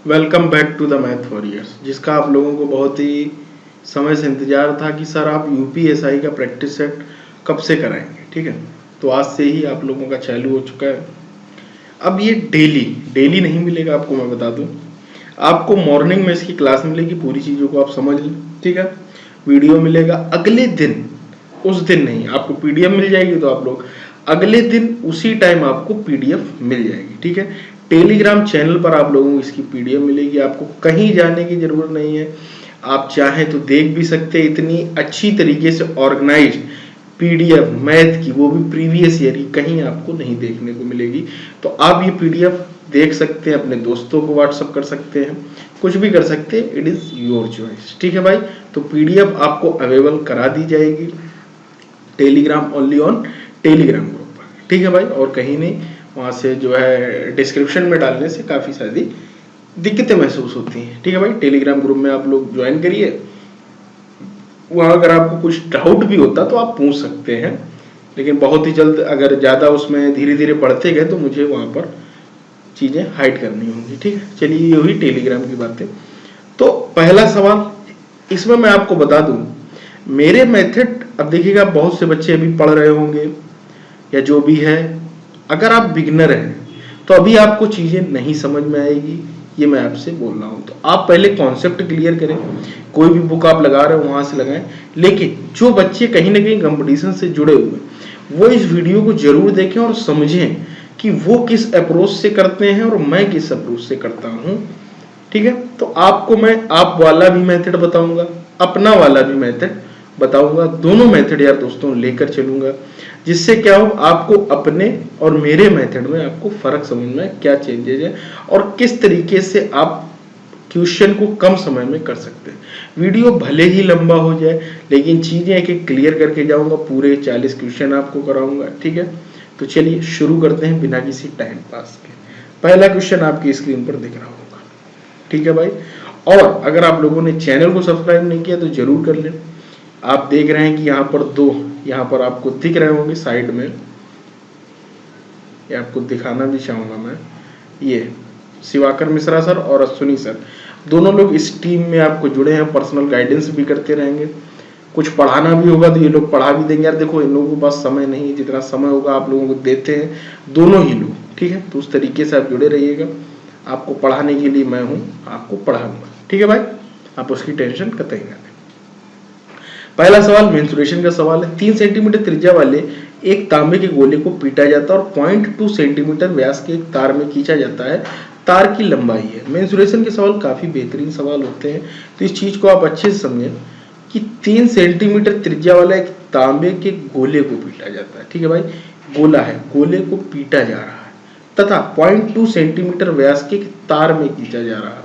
Welcome back to the math warriors, जिसका आप लोगों को बहुत ही समय से इंतजार था कि सर आप यूपीएसआई का प्रैक्टिस सेट कब से कराएंगे। ठीक है, तो आज से ही आप लोगों का चालू हो चुका है। अब ये डेली डेली नहीं मिलेगा आपको, मैं बता दूं। आपको मॉर्निंग में इसकी क्लास मिलेगी, पूरी चीज़ों को आप समझ लें। ठीक है, वीडियो मिलेगा अगले दिन, उस दिन नहीं। आपको पीडीएफ मिल जाएगी तो आप लोग अगले दिन उसी टाइम आपको पीडीएफ मिल जाएगी। ठीक है, टेलीग्राम चैनल पर आप लोगों को इसकी पीडीएफ मिलेगी। आपको कहीं जाने की जरूरत नहीं है, आप चाहें तो देख भी सकते हैं। इतनी अच्छी तरीके से ऑर्गेनाइज पीडीएफ मैथ की, वो भी प्रीवियस ईयर की, कहीं आपको नहीं देखने को मिलेगी। तो आप ये पीडीएफ देख सकते हैं, अपने दोस्तों को व्हाट्सअप कर सकते हैं, कुछ भी कर सकते हैं। It is your choice. ठीक है भाई, तो पीडीएफ आपको अवेलेबल करा दी जाएगी Telegram, only on Telegram group पर। ठीक है भाई, और कहीं नहीं। वहाँ से जो है डिस्क्रिप्शन में डालने से काफ़ी सारी दिक्कतें महसूस होती हैं। ठीक है भाई, टेलीग्राम ग्रुप में आप लोग ज्वाइन करिए। वहाँ अगर आपको कुछ डाउट भी होता तो आप पूछ सकते हैं, लेकिन बहुत ही जल्द अगर ज़्यादा उसमें धीरे धीरे बढ़ते गए तो मुझे वहाँ पर चीज़ें हाइड करनी होंगी। ठीक है, चलिए ये हुई टेलीग्राम की बातें। तो पहला सवाल इसमें मैं आपको बता दूं, मेरे मेथड, अब देखिएगा बहुत से बच्चे अभी पढ़ रहे होंगे या जो भी है, अगर आप बिगनर हैं तो अभी आपको चीज़ें नहीं समझ में आएगी, ये मैं आपसे बोल रहा हूँ। तो आप पहले कॉन्सेप्ट क्लियर करें, कोई भी बुक आप लगा रहे हो वहाँ से लगाएं। लेकिन जो बच्चे कहीं ना कहीं कंपटीशन से जुड़े हुए, वो इस वीडियो को जरूर देखें और समझें कि वो किस अप्रोच से करते हैं और मैं किस अप्रोच से करता हूँ। ठीक है, तो आपको मैं आप वाला भी मेथड बताऊंगा, अपना वाला भी मेथड बताऊंगा। दोनों मेथड यार दोस्तों लेकर चलूंगा, जिससे क्या हो, आपको अपने और मेरे मेथड में आपको फर्क समझ में क्या चेंजेज है और किस तरीके से आप क्वेश्चन को कम समय में कर सकते हैं। वीडियो भले ही लंबा हो जाए, लेकिन चीजें एक एक क्लियर करके जाऊंगा। पूरे 40 क्वेश्चन आपको कराऊंगा। ठीक है, तो चलिए शुरू करते हैं बिना किसी टाइम पास के। पहला क्वेश्चन आपकी स्क्रीन पर दिख रहा होगा। ठीक है भाई, और अगर आप लोगों ने चैनल को सब्सक्राइब नहीं किया तो जरूर कर लें। आप देख रहे हैं कि यहाँ पर दो, यहाँ पर आपको दिख रहे होंगे साइड में, ये आपको दिखाना भी चाहूंगा मैं। ये शिवाकर मिश्रा सर और अश्विनी सर, दोनों लोग इस टीम में आपको जुड़े हैं, पर्सनल गाइडेंस भी करते रहेंगे। कुछ पढ़ाना भी होगा तो ये लोग पढ़ा भी देंगे। यार देखो, इन लोगों के पास समय नहीं है, जितना समय होगा आप लोगों को देते हैं दोनों ही लोग। ठीक है, तो उस तरीके से आप जुड़े रहिएगा। आपको पढ़ाने के लिए मैं हूँ, आपको पढ़ाऊंगा। ठीक है भाई, आप उसकी टेंशन कतई ना लें। पहला सवाल मेंसुरेशन का सवाल है। 3 सेंटीमीटर त्रिज्या वाले एक तांबे के गोले को पीटा जाता है और 0.2 सेंटीमीटर व्यास के एक तार में खींचा जाता है। तार की लंबाई है। मेंसुरेशन के सवाल काफी बेहतरीन सवाल होते हैं, तो इस चीज को आप अच्छे से समझें कि 3 सेंटीमीटर त्रिज्या वाला एक तांबे के गोले को पीटा जाता है। ठीक है भाई, गोला है, गोले को पीटा जा रहा है तथा 0.2 सेंटीमीटर व्यास के तार में खींचा जा रहा है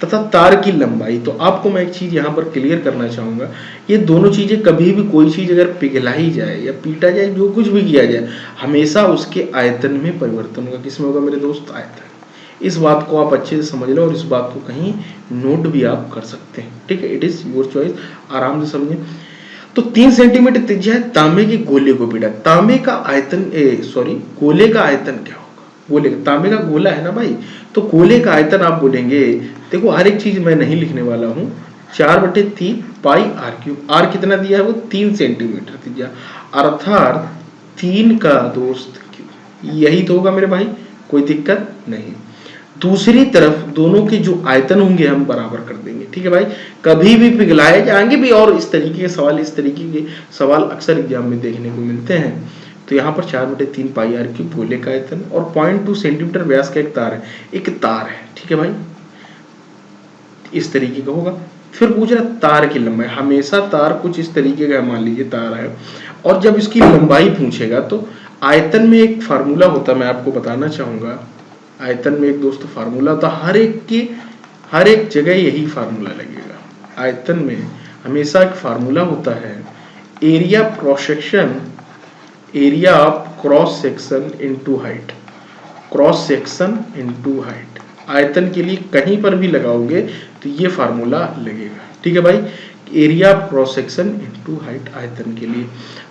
तथा तार की लंबाई। तो आपको मैं एक चीज यहाँ पर क्लियर करना चाहूंगा, ये दोनों चीजें, कभी भी कोई चीज अगर पिघलाई जाए या पीटा जाए, जो कुछ भी किया जाए, हमेशा उसके आयतन में परिवर्तन होगा। किसमें होगा मेरे दोस्त? आयतन। इस बात को आप अच्छे से समझ लो और इस बात को कहीं नोट भी आप कर सकते हैं। ठीक है, इट इज योर चॉइस, आराम से समझें। तो 3 सेंटीमीटर त्रिज्या है, तांबे के गोले को पीटा। तांबे का आयतन, गोले का आयतन क्या होगा? गोले का, तांबे का गोला है ना भाई, तो गोले का आयतन आप बोलेंगे। देखो, हर एक चीज मैं नहीं लिखने वाला हूं। 4/3 पाई आर क्यूब। आर कितना दिया है? वो 3 सेंटीमीटर त्रिज्या, अर्थात 3 का दोस्त क्यूब। यही तो होगा मेरे भाई, कोई दिक्कत नहीं। दूसरी तरफ दोनों के जो आयतन होंगे हम बराबर कर देंगे। ठीक है भाई, कभी भी पिघलाए जाएंगे भी, और इस तरीके के सवाल, इस तरीके के सवाल अक्सर एग्जाम में देखने को मिलते हैं। तो यहाँ पर 4/3 पाई आर क्यूब गोले का आयतन और 0.2 सेंटीमीटर व्यास का एक तार है। एक तार है, ठीक है भाई, इस तरीके का होगा। फिर पूछ रहा तार की लंबाई। हमेशा तार कुछ इस तरीके का, मान लीजिए तार है, और जब इसकी लंबाई पूछेगा तो आयतन में एक फार्मूला होता है, मैं आपको बताना चाहूंगा। आयतन में एक दोस्त फार्मूला होता है, हर एक जगह यही फार्मूला लगेगा। आयतन में हमेशा एक फार्मूला होता है, area cross section, area of cross section into height, cross section into height. आयतन के लिए कहीं पर भी लगाओगे तो ये फार्मूला लगेगा। ठीक है भाई, area of cross section into height आयतन के लिए।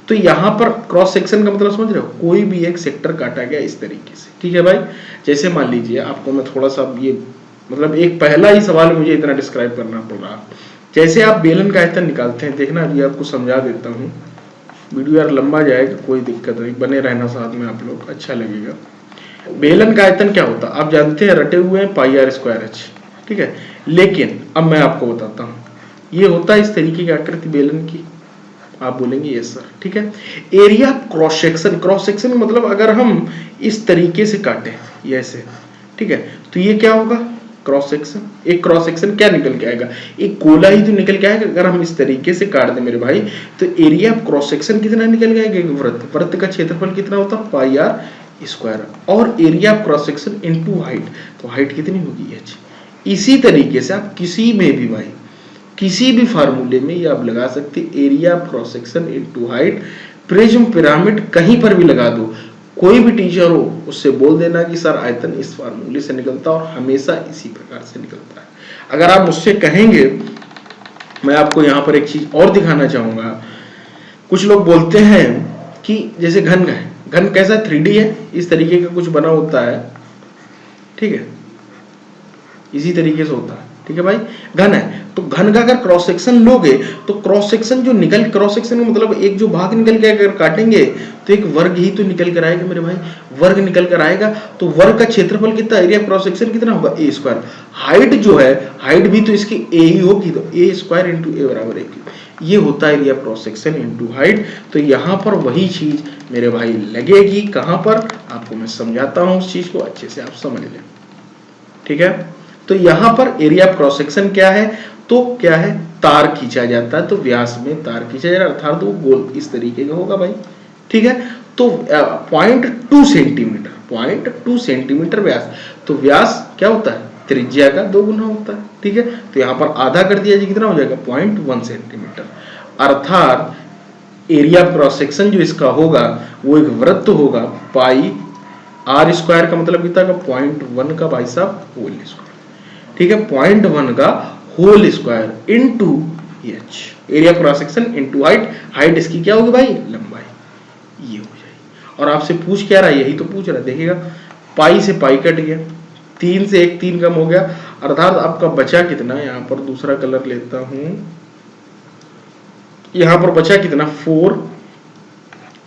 तो यहाँ पर क्रॉस सेक्शन का मतलब समझ रहे हो, कोई भी एक सेक्टर काटा गया इस तरीके से। ठीक है भाई, जैसे मान लीजिए आपको मैं थोड़ा सा ये मतलब एक पहला ही सवाल मुझे इतना डिस्क्राइब करना पड़ रहा। जैसे आप बेलन का आयतन निकालते हैं, देखना अभी आपको समझा देता हूँ, वीडियो यार लंबा जाएगा, कोई दिक्कत नहीं, बने रहना साथ में आप लोग, अच्छा लगेगा। बेलन का आयतन क्या होता है आप जानते हैं, रटे हुए हैं पाई आर स्क्वायर एच, ठीक है। लेकिन अब मैं आपको बताता हूँ, ये होता है इस तरीके की आकृति बेलन की, आप बोलेंगे यस सर, ठीक है। Area cross section, cross section मतलब अगर हम इस तरीके से काटे ये ऐसे, ठीक है, तो ये क्या होगा क्रॉस सेक्शन। एक क्रॉस सेक्शन क्या निकल के आएगा, एक गोला ही तो निकल के आएगा। अगर हम इस तरीके से काट दें मेरे भाई, तो एरिया क्रॉस सेक्शन कितना निकल के आएगा, वृत्त, वृत्त का क्षेत्रफल कितना होता है पाई आर स्क्वायर, और area cross section into height, तो हाइट कितनी होगी एच। इसी तरीके से आप किसी में भी भाई किसी भी फार्मूले में ये आप लगा सकते, area cross section into height. Prism pyramid कहीं पर भी लगा दो, कोई भी टीचर हो उससे बोल देना कि सर आयतन इस फार्मूले से निकलता है और हमेशा इसी प्रकार से निकलता है। अगर आप मुझसे कहेंगे, मैं आपको यहाँ पर एक चीज और दिखाना चाहूंगा। कुछ लोग बोलते हैं कि जैसे घन का है, घन कैसा 3D है, इस तरीके का कुछ बना होता है, ठीक है, इसी तरीके से होता है, ठीक है भाई। घन है तो घन का अगर क्रॉस सेक्शन लोगे तो क्रॉस सेक्शन जो निकल, क्रॉस सेक्शन का मतलब एक जो भाग निकल के अगर काटेंगे तो एक वर्ग ही तो निकल कर आएगा मेरे भाई, वर्ग निकल कर आएगा। तो वर्ग का क्षेत्रफल कितना, एरिया क्रॉस सेक्शन कितना होगा ए स्क्वायर। हाइट जो है, हाइट भी तो इसकी ए ही होगी, तो ए स्क्वायर इंटू ए बराबर ए, ये होता है area cross section into height. तो यहाँ पर वही चीज मेरे भाई लगेगी, कहाँ पर आपको मैं समझाता हूँ, उस चीज को अच्छे से आप समझ लें, ठीक है। तो यहाँ पर एरिया क्रॉस सेक्शन क्या है, तो क्या है, तार खींचा जाता है, तो व्यास में तार खींचा जाएगा, अर्थात वो गोल इस तरीके का होगा भाई, ठीक है। तो 0.2 सेंटीमीटर, 0.2 सेंटीमीटर व्यास, तो व्यास क्या होता है त्रिज्या का 2 गुना होता है, ठीक है। तो यहाँ पर आधा कर दिया जाए, कितना हो जाएगा 0.1 सेंटीमीटर, अर्थात एरिया क्रॉस सेक्शन जो इसका होगा वो एक वृत्त होगा, पाई आर स्क्वायर का मतलब कितना का 0.1 का भाई साहब होल स्क्वायर, ठीक है, 0.1 का whole square into H, area cross section into height. Height इसकी क्या होगी भाई, लंबाई, ये हो जाएगी। और आपसे पूछ क्या रहा है, यही तो पूछ रहा है, देखिएगा पाई से पाई कट गया, 3 से 1 3 कम हो गया, अर्थात आपका बचा कितना, यहाँ पर दूसरा कलर लेता हूं, यहाँ पर बचा कितना 4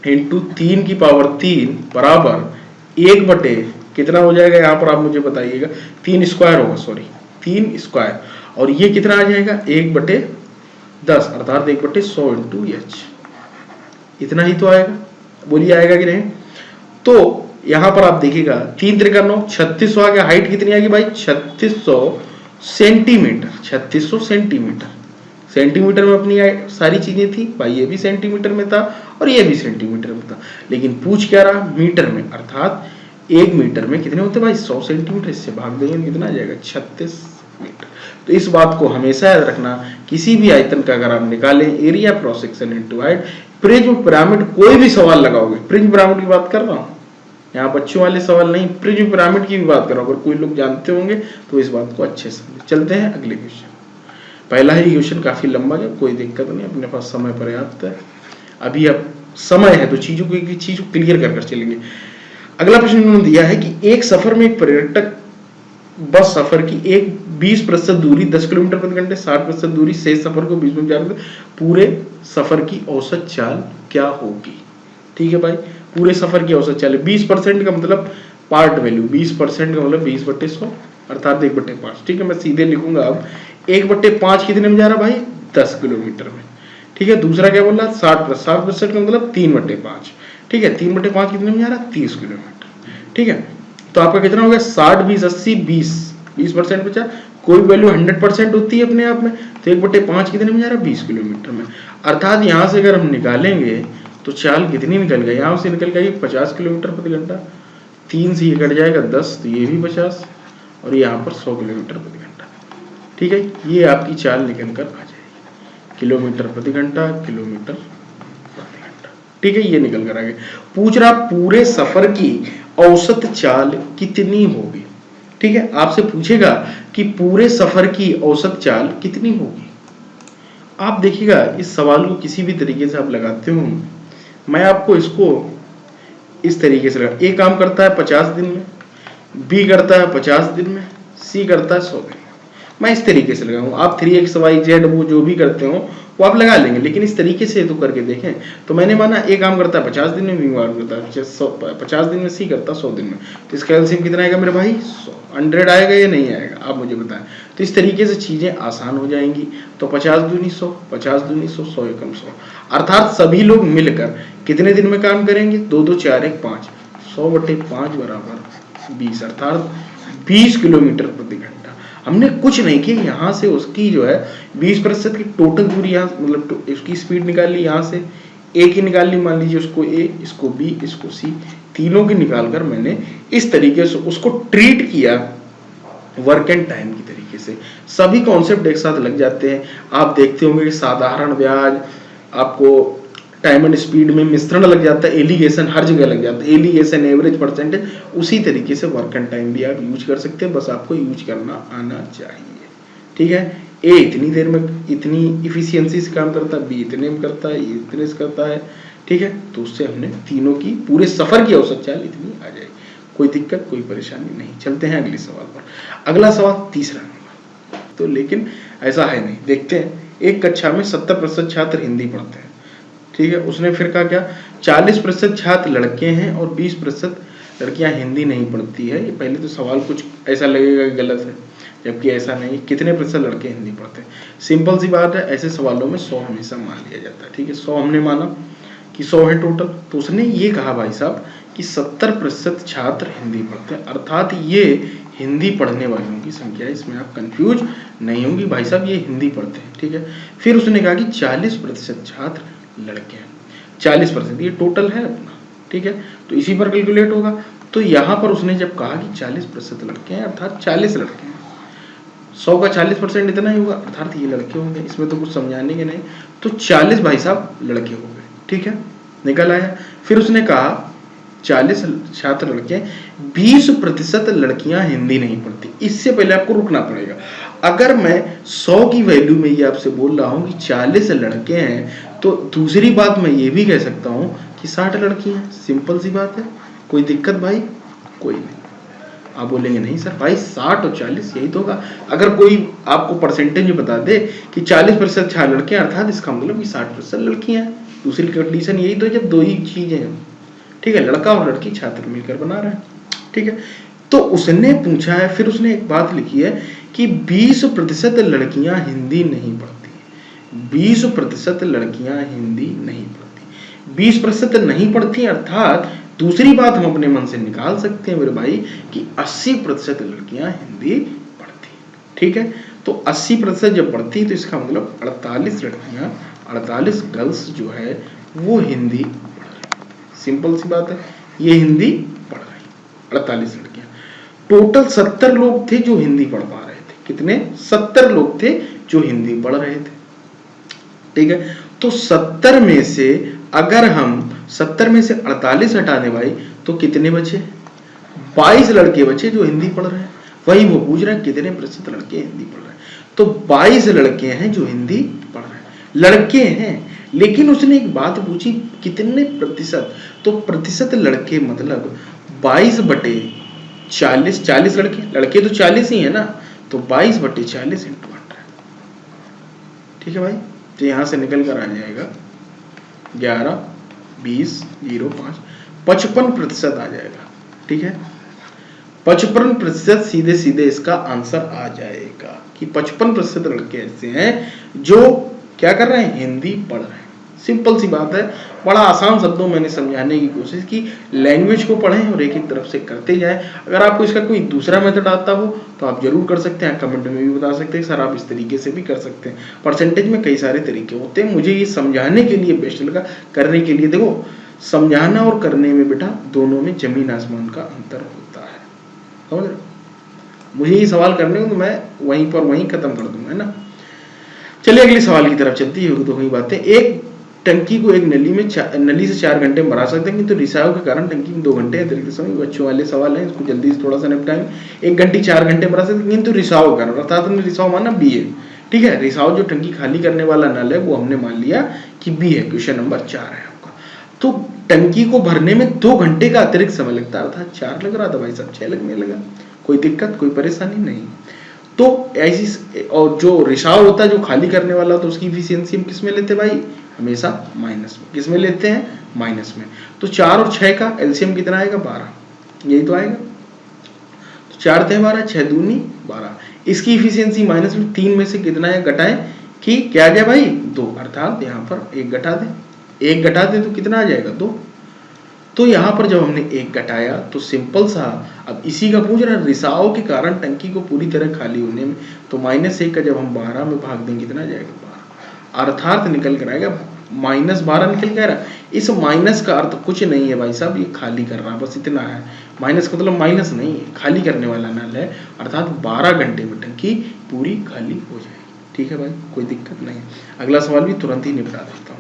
इंटू 3 की पावर 3 बराबर 1 बटे कितना हो जाएगा, यहाँ पर आप मुझे बताइएगा, 3 स्क्वायर होगा, सॉरी 3 स्क्वायर, और ये कितना आ जाएगा 1/10, अर्थात 1/100 इंटू एच, इतना ही तो आएगा, बोलिए आएगा कि नहीं। तो यहां पर आप देखिएगा 3 त्रिका 9, 3600 आ गया। हाइट कितनी आएगी भाई 3600 सेंटीमीटर, 3600 सेंटीमीटर, सेंटीमीटर में अपनी सारी चीजें थी भाई, ये भी सेंटीमीटर में था और ये भी सेंटीमीटर में था, लेकिन पूछ क्या रहा मीटर में, अर्थात 1 मीटर में कितने होते भाई 100 सेंटीमीटर, इससे भाग देंगे कितना आ जाएगा 36 मीटर। तो इस बात को हमेशा याद रखना, किसी भी आयतन का अगर आप निकालें area cross section into height, prism pyramid कोई भी सवाल लगाओगे, प्रिज्म पिरामिड की बात कर रहा हूँ, यहाँ बच्चों वाले सवाल नहीं, प्रिज्म पिरामिड की भी बात कर रहा हूँ, अगर कोई लोग जानते होंगे तो इस बात को अच्छे से चलते हैं अगले क्वेश्चन। पहला ही क्वेश्चन काफी लंबा है, कोई दिक्कत नहीं, अपने पास समय पर्याप्त है, अभी अब समय है तो चीजों को एक चीज को क्लियर कर चलेंगे। अगला प्रश्न उन्होंने दिया है कि एक सफर में एक पर्यटक बस सफर की एक 20% दूरी 10 किलोमीटर प्रति घंटे, 60% दूरी शेष सफर को 20 मिनट में, पूरे सफर की औसत चाल क्या होगी, ठीक है भाई। पूरे सफर की औसत चाल 20% का मतलब पार्ट वैल्यू, 20% का मतलब 20/100 अर्थात 1/5, ठीक है। मैं सीधे लिखूंगा अब 1/5 कितने में जा रहा भाई 10 किलोमीटर में, ठीक है। दूसरा क्या बोल रहा 60% का मतलब 3/5, ठीक है। 3/5 कितने में जा रहा 30 किलोमीटर, ठीक है। तो आपका कितना हो गया 60 20 80 20% बचा, कोई वैल्यू 100% होती है अपने आप में, तो 1/5 कितने में जा रहा है 20 किलोमीटर में, अर्थात यहाँ से अगर हम निकालेंगे तो चाल कितनी निकल गई, यहाँ से निकल गई 50 किलोमीटर प्रति घंटा, 3 से ये कट जाएगा 10, तो ये भी 50, और यहाँ पर 100 किलोमीटर प्रति घंटा, ठीक है। ये आपकी चाल निकल कर आ जाएगी, किलोमीटर प्रति घंटा, किलोमीटर प्रति घंटा, ठीक है। ये निकल कर आ गया। पूछ रहा पूरे सफर की औसत चाल कितनी होगी, ठीक है। आपसे पूछेगा कि पूरे सफर की औसत चाल कितनी होगी। आप देखिएगा इस सवाल को किसी भी तरीके से आप लगाते हो, मैं आपको इसको इस तरीके से लगा, ए काम करता है 50 दिन में, बी करता है 50 दिन में, सी करता है 100 दिन में। मैं इस तरीके से लगाऊंगा, आप 3xyz वो जो भी करते हो वो आप लगा लेंगे, लेकिन इस तरीके से तो करके देखें। तो मैंने माना ए काम करता है 50 दिन में, बी काम करता है 50 दिन में, सी करता है 100 दिन में, तो इसका एलसीएम कितना आएगा मेरे भाई 100 आएगा या नहीं आएगा, आप मुझे बताएं। तो इस तरीके से चीजें आसान हो जाएंगी। तो 50 दूनी 100, 50 दूनी 100, 100 एकम 100, अर्थात सभी लोग मिलकर कितने दिन में काम करेंगे, 2 2 4 1 5, 100/5 बराबर 20, अर्थात 20 किलोमीटर प्रति घंटा। हमने कुछ नहीं किया, यहाँ से उसकी जो है 20% की टोटल दूरी, यहाँ मतलब उसकी स्पीड निकाल ली, यहाँ से ए की निकाल ली, मान लीजिए उसको ए, इसको बी, इसको सी, तीनों की निकालकर मैंने इस तरीके से उसको ट्रीट किया वर्क एंड टाइम की तरीके से। सभी कॉन्सेप्ट एक साथ लग जाते हैं। आप देखते होंगे कि साधारण ब्याज, आपको टाइम एंड स्पीड में मिश्रण लग जाता है, एलिगेशन हर जगह लग जाता है, एलिगेशन, एवरेज, परसेंटेज, उसी तरीके से वर्क एंड टाइम भी आप यूज कर सकते हैं, बस आपको यूज करना आना चाहिए। ठीक है, ए इतनी देर में इतनी इफिशियंसी से काम करता है, बी इतने में करता है, ये इतने से करता है। ठीक है, तो उससे हमने तीनों की पूरे सफर की औसत चाल इतनी आ जाएगी, कोई दिक्कत कोई परेशानी नहीं। चलते हैं अगले सवाल पर। अगला सवाल तीसरा नंबर, तो लेकिन ऐसा है नहीं, देखते हैं। एक कक्षा में 70% छात्र हिंदी पढ़ते हैं। ठीक है, उसने फिर कहा क्या, 40% छात्र लड़के हैं और 20% लड़कियां हिंदी नहीं पढ़ती है। ये पहले तो सवाल कुछ ऐसा लगेगा कि गलत है, जबकि ऐसा नहीं। कितने प्रतिशत लड़के हिंदी पढ़ते हैं? सिंपल सी बात है, ऐसे सवालों में 100 हमेशा मान लिया जाता है। ठीक है, 100 हमने माना कि 100 है टोटल, तो उसने ये कहा भाई साहब कि 70% छात्र हिंदी पढ़ते हैं, अर्थात ये हिंदी पढ़ने वालों की संख्या है। इसमें आप कंफ्यूज नहीं होंगी, भाई साहब ये हिंदी पढ़ते हैं। ठीक है, फिर उसने कहा कि 40% छात्र लड़के हैं। 40% ये टोटल है अपना। ठीक है, तो इसी पर कैलकुलेट होगा। तो यहाँ पर उसने जब कहा कि 40% लड़के हैं, अर्थात 40 लड़के हैं, 100 का 40% इतना ही होगा, अर्थात ये लड़के होंगे, इसमें तो कुछ समझाने के नहीं। तो 40 भाई साहब लड़के हो गए। ठीक है, निकल आया। फिर उसने कहा 40 छात्र लड़के, 20% लड़कियां हिंदी नहीं पढ़ती। इससे पहले आपको रुकना पड़ेगा। अगर मैं 100 की वैल्यू में ये आपसे बोल रहा हूं कि 40 लड़के हैं, तो दूसरी बात मैं ये भी कह सकता हूं कि 60 लड़की हैं। सिंपल सी बात है, कोई दिक्कत भाई कोई नहीं। आप बोलेंगे नहीं सर भाई 60 और 40 यही तो होगा। अगर कोई आपको परसेंटेज में बता दे कि 40% लड़के हैं, अर्थात इसका मतलब कि 60% लड़कियां हैं। दूसरी कंडीशन यही तो, जब दो ही चीजें हैं। ठीक है, लड़का और लड़की छात्र मिलकर बना रहे हैं। ठीक है, तो उसने पूछा है, फिर उसने एक बात लिखी है कि 20% लड़कियां हिंदी नहीं पढ़ती। 20% लड़कियां हिंदी नहीं पढ़ती, 20% नहीं पढ़ती, अर्थात दूसरी बात हम अपने मन से निकाल सकते हैं मेरे भाई कि 80% लड़कियां हिंदी पढ़ती। ठीक है, तो 80% जब पढ़ती तो इसका मतलब 48 लड़कियां, 48 गर्ल्स जो है वो हिंदी पढ़ रही। सिंपल सी बात है, ये हिंदी पढ़ रही 48 लड़कियां। टोटल 70 लोग थे जो हिंदी पढ़ पा रहे थे। कितने? 70 लोग थे जो हिंदी पढ़ रहे थे। ठीक है, तो 70 में से अगर हम 70 में से 48 हटा दें भाई, तो कितने बचे? 22 लड़के बचे जो हिंदी पढ़ रहे हैं। वही वो पूछ रहे हैं कितने प्रतिशत लड़के हिंदी पढ़ रहे हैं, तो 22 लड़के हैं जो हिंदी पढ़ रहे हैं। लड़के हैं, लेकिन उसने एक बात पूछी कितने प्रतिशत, तो प्रतिशत लड़के मतलब 22/40, 40 लड़के तो 40 ही है ना, तो 22/40 × 100। ठीक है भाई, तो यहां से निकल कर आ जाएगा 11, 20, 0, 5, 55% आ जाएगा। ठीक है, 55% सीधे सीधे इसका आंसर आ जाएगा कि 55% लड़के ऐसे हैं जो क्या कर रहे हैं, हिंदी पढ़ रहे हैं। सिंपल सी बात है, बड़ा आसान शब्दों मैंने समझाने की कोशिश की। लैंग्वेज को पढ़ें और एक एक तरफ से करते जाएं। अगर आपको इसका कोई दूसरा मेथड आता हो तो आप जरूर कर सकते हैं, कमेंट में भी बता सकते हैं सर आप इस तरीके से भी कर सकते हैं। परसेंटेज में कई सारे तरीके होते हैं, मुझे ये समझाने के लिए बेस्ट लगा, करने के लिए। देखो, समझाना और करने में बेटा दोनों में जमीन आसमान का अंतर होता है, समझ रहे हो? मुझे ये सवाल करने को तो मैं वहीं पर वहीं खत्म कर दूंगा, है ना। चलिए अगले सवाल की तरफ चलती है। तो वही बात है, एक टंकी को एक नली से 4 घंटे में भरा सकते हैं, किंतु रिसाव के कारण टंकी में 2 घंटे अतिरिक्त समय। बच्चों वाले सवाल है, इसको जल्दी से थोड़ा सा निपटाएंगे। 1 घंटे 4 घंटे भरा सकते हैं, किंतु रिसाव के कारण, अर्थात हमने रिसाव माना बी है। ठीक है, रिसाव जो टंकी खाली करने वाला नल है वो हमने मान लिया कि बी है। क्वेश्चन नंबर 4 है आपका। तो टंकी को भरने में 2 घंटे का अतिरिक्त समय लगता है, अर्थात 4 लग रहा था भाई साहब, 6 लगने लगा। कोई दिक्कत कोई परेशानी नहीं। तो ऐसी, और जो रिसाव होता है जो खाली करने वाला, तो उसकी इफिशियंसी हम किस में लेते हैं भाई, हमेशा माइनस में। किस में लेते हैं, माइनस में। तो 4 और 6 का एलसीएम कितना आएगा, 12, यही तो आएगा। तो 4 × 12, 6 दूनी 12। इसकी इफिशियंसी माइनस में, 3 में से कितना है घटाएं कि क्या आ गया भाई, 2, अर्थात यहाँ पर 1 घटा दें, 1 घटा दें तो कितना आ जाएगा, 2। तो यहाँ पर जब हमने 1 घटाया तो सिंपल सा, अब इसी का पूछ रहा है, रिसाव के कारण टंकी को पूरी तरह खाली होने में, तो -1 का जब हम 12 में भाग देंगे कितना जाएगा, 12, अर्थात निकल कर आएगा -12 निकल कर आ रहा है। इस माइनस का अर्थ कुछ नहीं है भाई साहब, ये खाली कर रहा है, बस इतना है। माइनस का मतलब माइनस नहीं है, खाली करने वाला नल है, अर्थात 12 घंटे में टंकी पूरी खाली हो जाएगी। ठीक है भाई, कोई दिक्कत नहीं। अगला सवाल भी तुरंत ही निपटा देता हूँ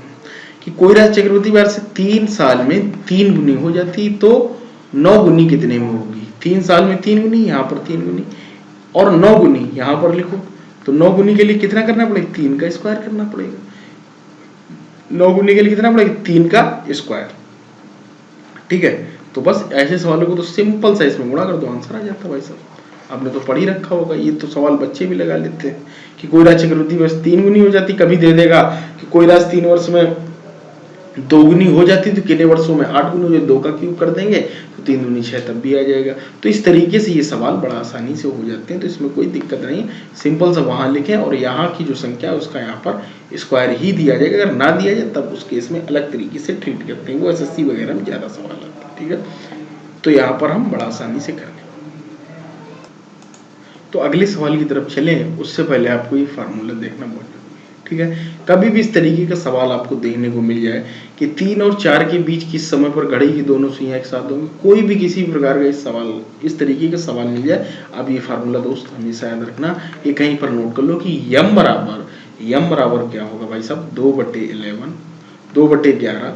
कि कोई राशि चक्रवृद्धि ब्याज से 3 साल में 3 गुनी हो जाती तो 9 गुनी कितने में होगी। 3 साल में 3 गुनी, यहाँ पर 3 गुनी, और 9 गुनी यहाँ पर लिखो। तो 9 गुनी के लिए कितना करना पड़ेगा, 3 का स्क्वायर करना पड़ेगा। 9 गुनी के लिए कितना पड़ेगा, 3 का स्क्वायर। ठीक है, तो बस ऐसे सवालों को तो सिंपल सा इसमें गुणा कर दो, आंसर आ जाता है भाई साहब। आपने तो पढ़ ही रखा होगा, ये तो सवाल बच्चे भी लगा लेते हैं कि कोई राशि चक्रवृद्धि बस 3 गुनी हो जाती, कभी दे देगा कि कोई राशि 3 वर्ष में 2 गुनी हो जाती, तो कितने वर्षों में 8 गुनी हो जाए, 2 का क्यूब कर देंगे तो 3 दूनी 6 तब भी आ जाएगा। तो इस तरीके से ये सवाल बड़ा आसानी से हो जाते हैं, तो इसमें कोई दिक्कत नहीं। सिंपल सा वहां लिखें और यहाँ की जो संख्या है उसका यहाँ पर स्क्वायर ही दिया जाएगा, अगर ना दिया जाए तब उस केस में अलग तरीके से ट्रीट करते हैं, वो SSC वगैरह में ज्यादा सवाल आते हैं। ठीक है, तो यहाँ पर हम बड़ा आसानी से कर लें। तो अगले सवाल की तरफ चलें, उससे पहले आपको ये फार्मूला देखना बहुत जरूरी है। ठीक है, कभी भी इस तरीके का सवाल आपको देखने को मिल जाए कि 3 और 4 के बीच किस समय पर घड़ी की दोनों सुइयां एक साथ होंगी, कोई भी किसी प्रकार का इस तरीके का सवाल मिल जाए, अब ये फार्मूला दोस्त हमेशा याद रखना, ये कहीं पर नोट कर लो कि यम बराबर क्या होगा भाई साहब, 2/11 2/11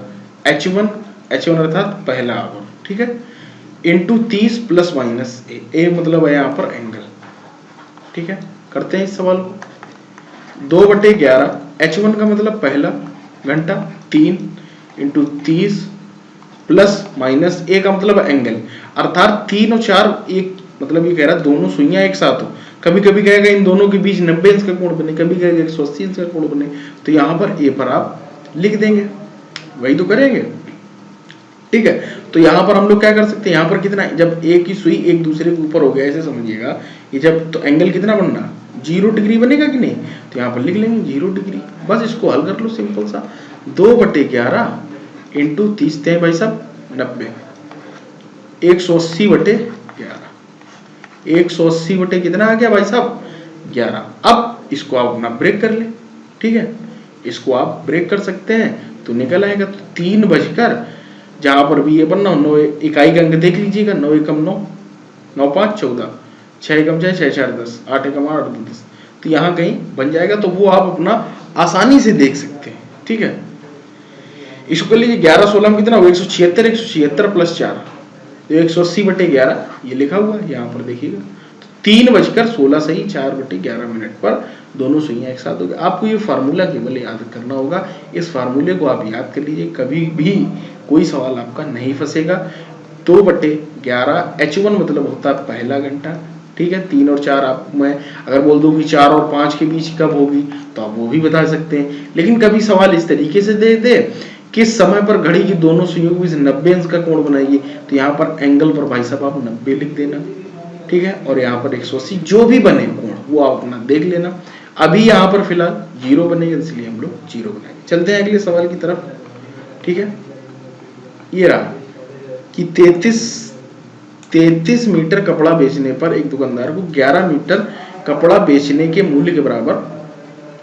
H1 अर्थात पहला आवर, ठीक है, इंटू 30 प्लस माइनस ए मतलब है यहाँ पर एंगल। ठीक है, करते हैं इस सवाल को। 2/11 H1 का मतलब पहला घंटा, 3 इंटू 30 प्लस माइनस ए का मतलब एंगल, अर्थात 3 और 4 एक मतलब ये कह रहा है दोनों सुइयां एक साथ हो। कभी कभी कहेगा इन दोनों के बीच 90 अंश का कोण बने, कभी कहेगा 180 अंश का कोण बने, तो यहाँ पर ए पर आप लिख देंगे, वही तो करेंगे। ठीक है, तो यहाँ पर हम लोग क्या कर सकते हैं, यहाँ पर कितना, जब एक ही सुई एक दूसरे के ऊपर हो गया ऐसे समझिएगा, ये जब तो एंगल कितना बनना, 0 डिग्री बनेगा कि नहीं, तो यहाँ पर लिख लेंगे 0 डिग्री। बस इसको हल कर लो सिंपल सा, 2/11 इंटू 30 थे भाई साहब 90, 180/11 180 बटे कितना आ गया भाई साहब 11। अब इसको आप अपना ब्रेक कर ले, ठीक है, इसको आप ब्रेक कर सकते हैं तो निकल आएगा। तो 3 बजकर जहां पर भी ये बनना 9 इकाई का अंक देख लीजिएगा, 9 एकम 9, 9 5 14, 6 एकम 6, 6 4 10, 8 एकम 8 10, तो यहाँ कहीं बन जाएगा। तो वो आप अपना आसानी से देख सकते हैं। ठीक है, इसको कर लीजिए 11 16 में कितना, 176 176 प्लस 4 तो 180/11 ये लिखा हुआ है यहाँ पर देखिएगा। तो 3 बजकर 16 सही 4/11 मिनट पर दोनों सुइयां एक साथ हो गए। आपको ये फार्मूला केवल याद करना होगा, इस फार्मूले को आप याद कर लीजिए, कभी भी कोई सवाल आपका नहीं फंसेगा। 2/11 H1 मतलब होता है पहला घंटा, ठीक है। 3 और 4 आप मैं अगर बोल दूं कि 4 और 5 के बीच कब होगी तो आप वो भी बता सकते हैं। लेकिन कभी सवाल इस तरीके से दे दे किस समय पर घड़ी की दोनों सुइयों के बीच 90 अंश का कोण बनाइए, तो यहाँ पर एंगल पर भाई साहब आप 90 लिख देना, ठीक है, और यहाँ पर 180 जो भी बने कोण वो आप अपना देख लेना। अभी यहाँ पर फिलहाल 0 बनेगा इसलिए हम लोग 0 बनाएंगे। चलते हैं अगले सवाल की तरफ। ठीक है, ये रहा कि 33 मीटर कपड़ा बेचने पर एक दुकानदार को 11 मीटर कपड़ा बेचने के मूल्य के बराबर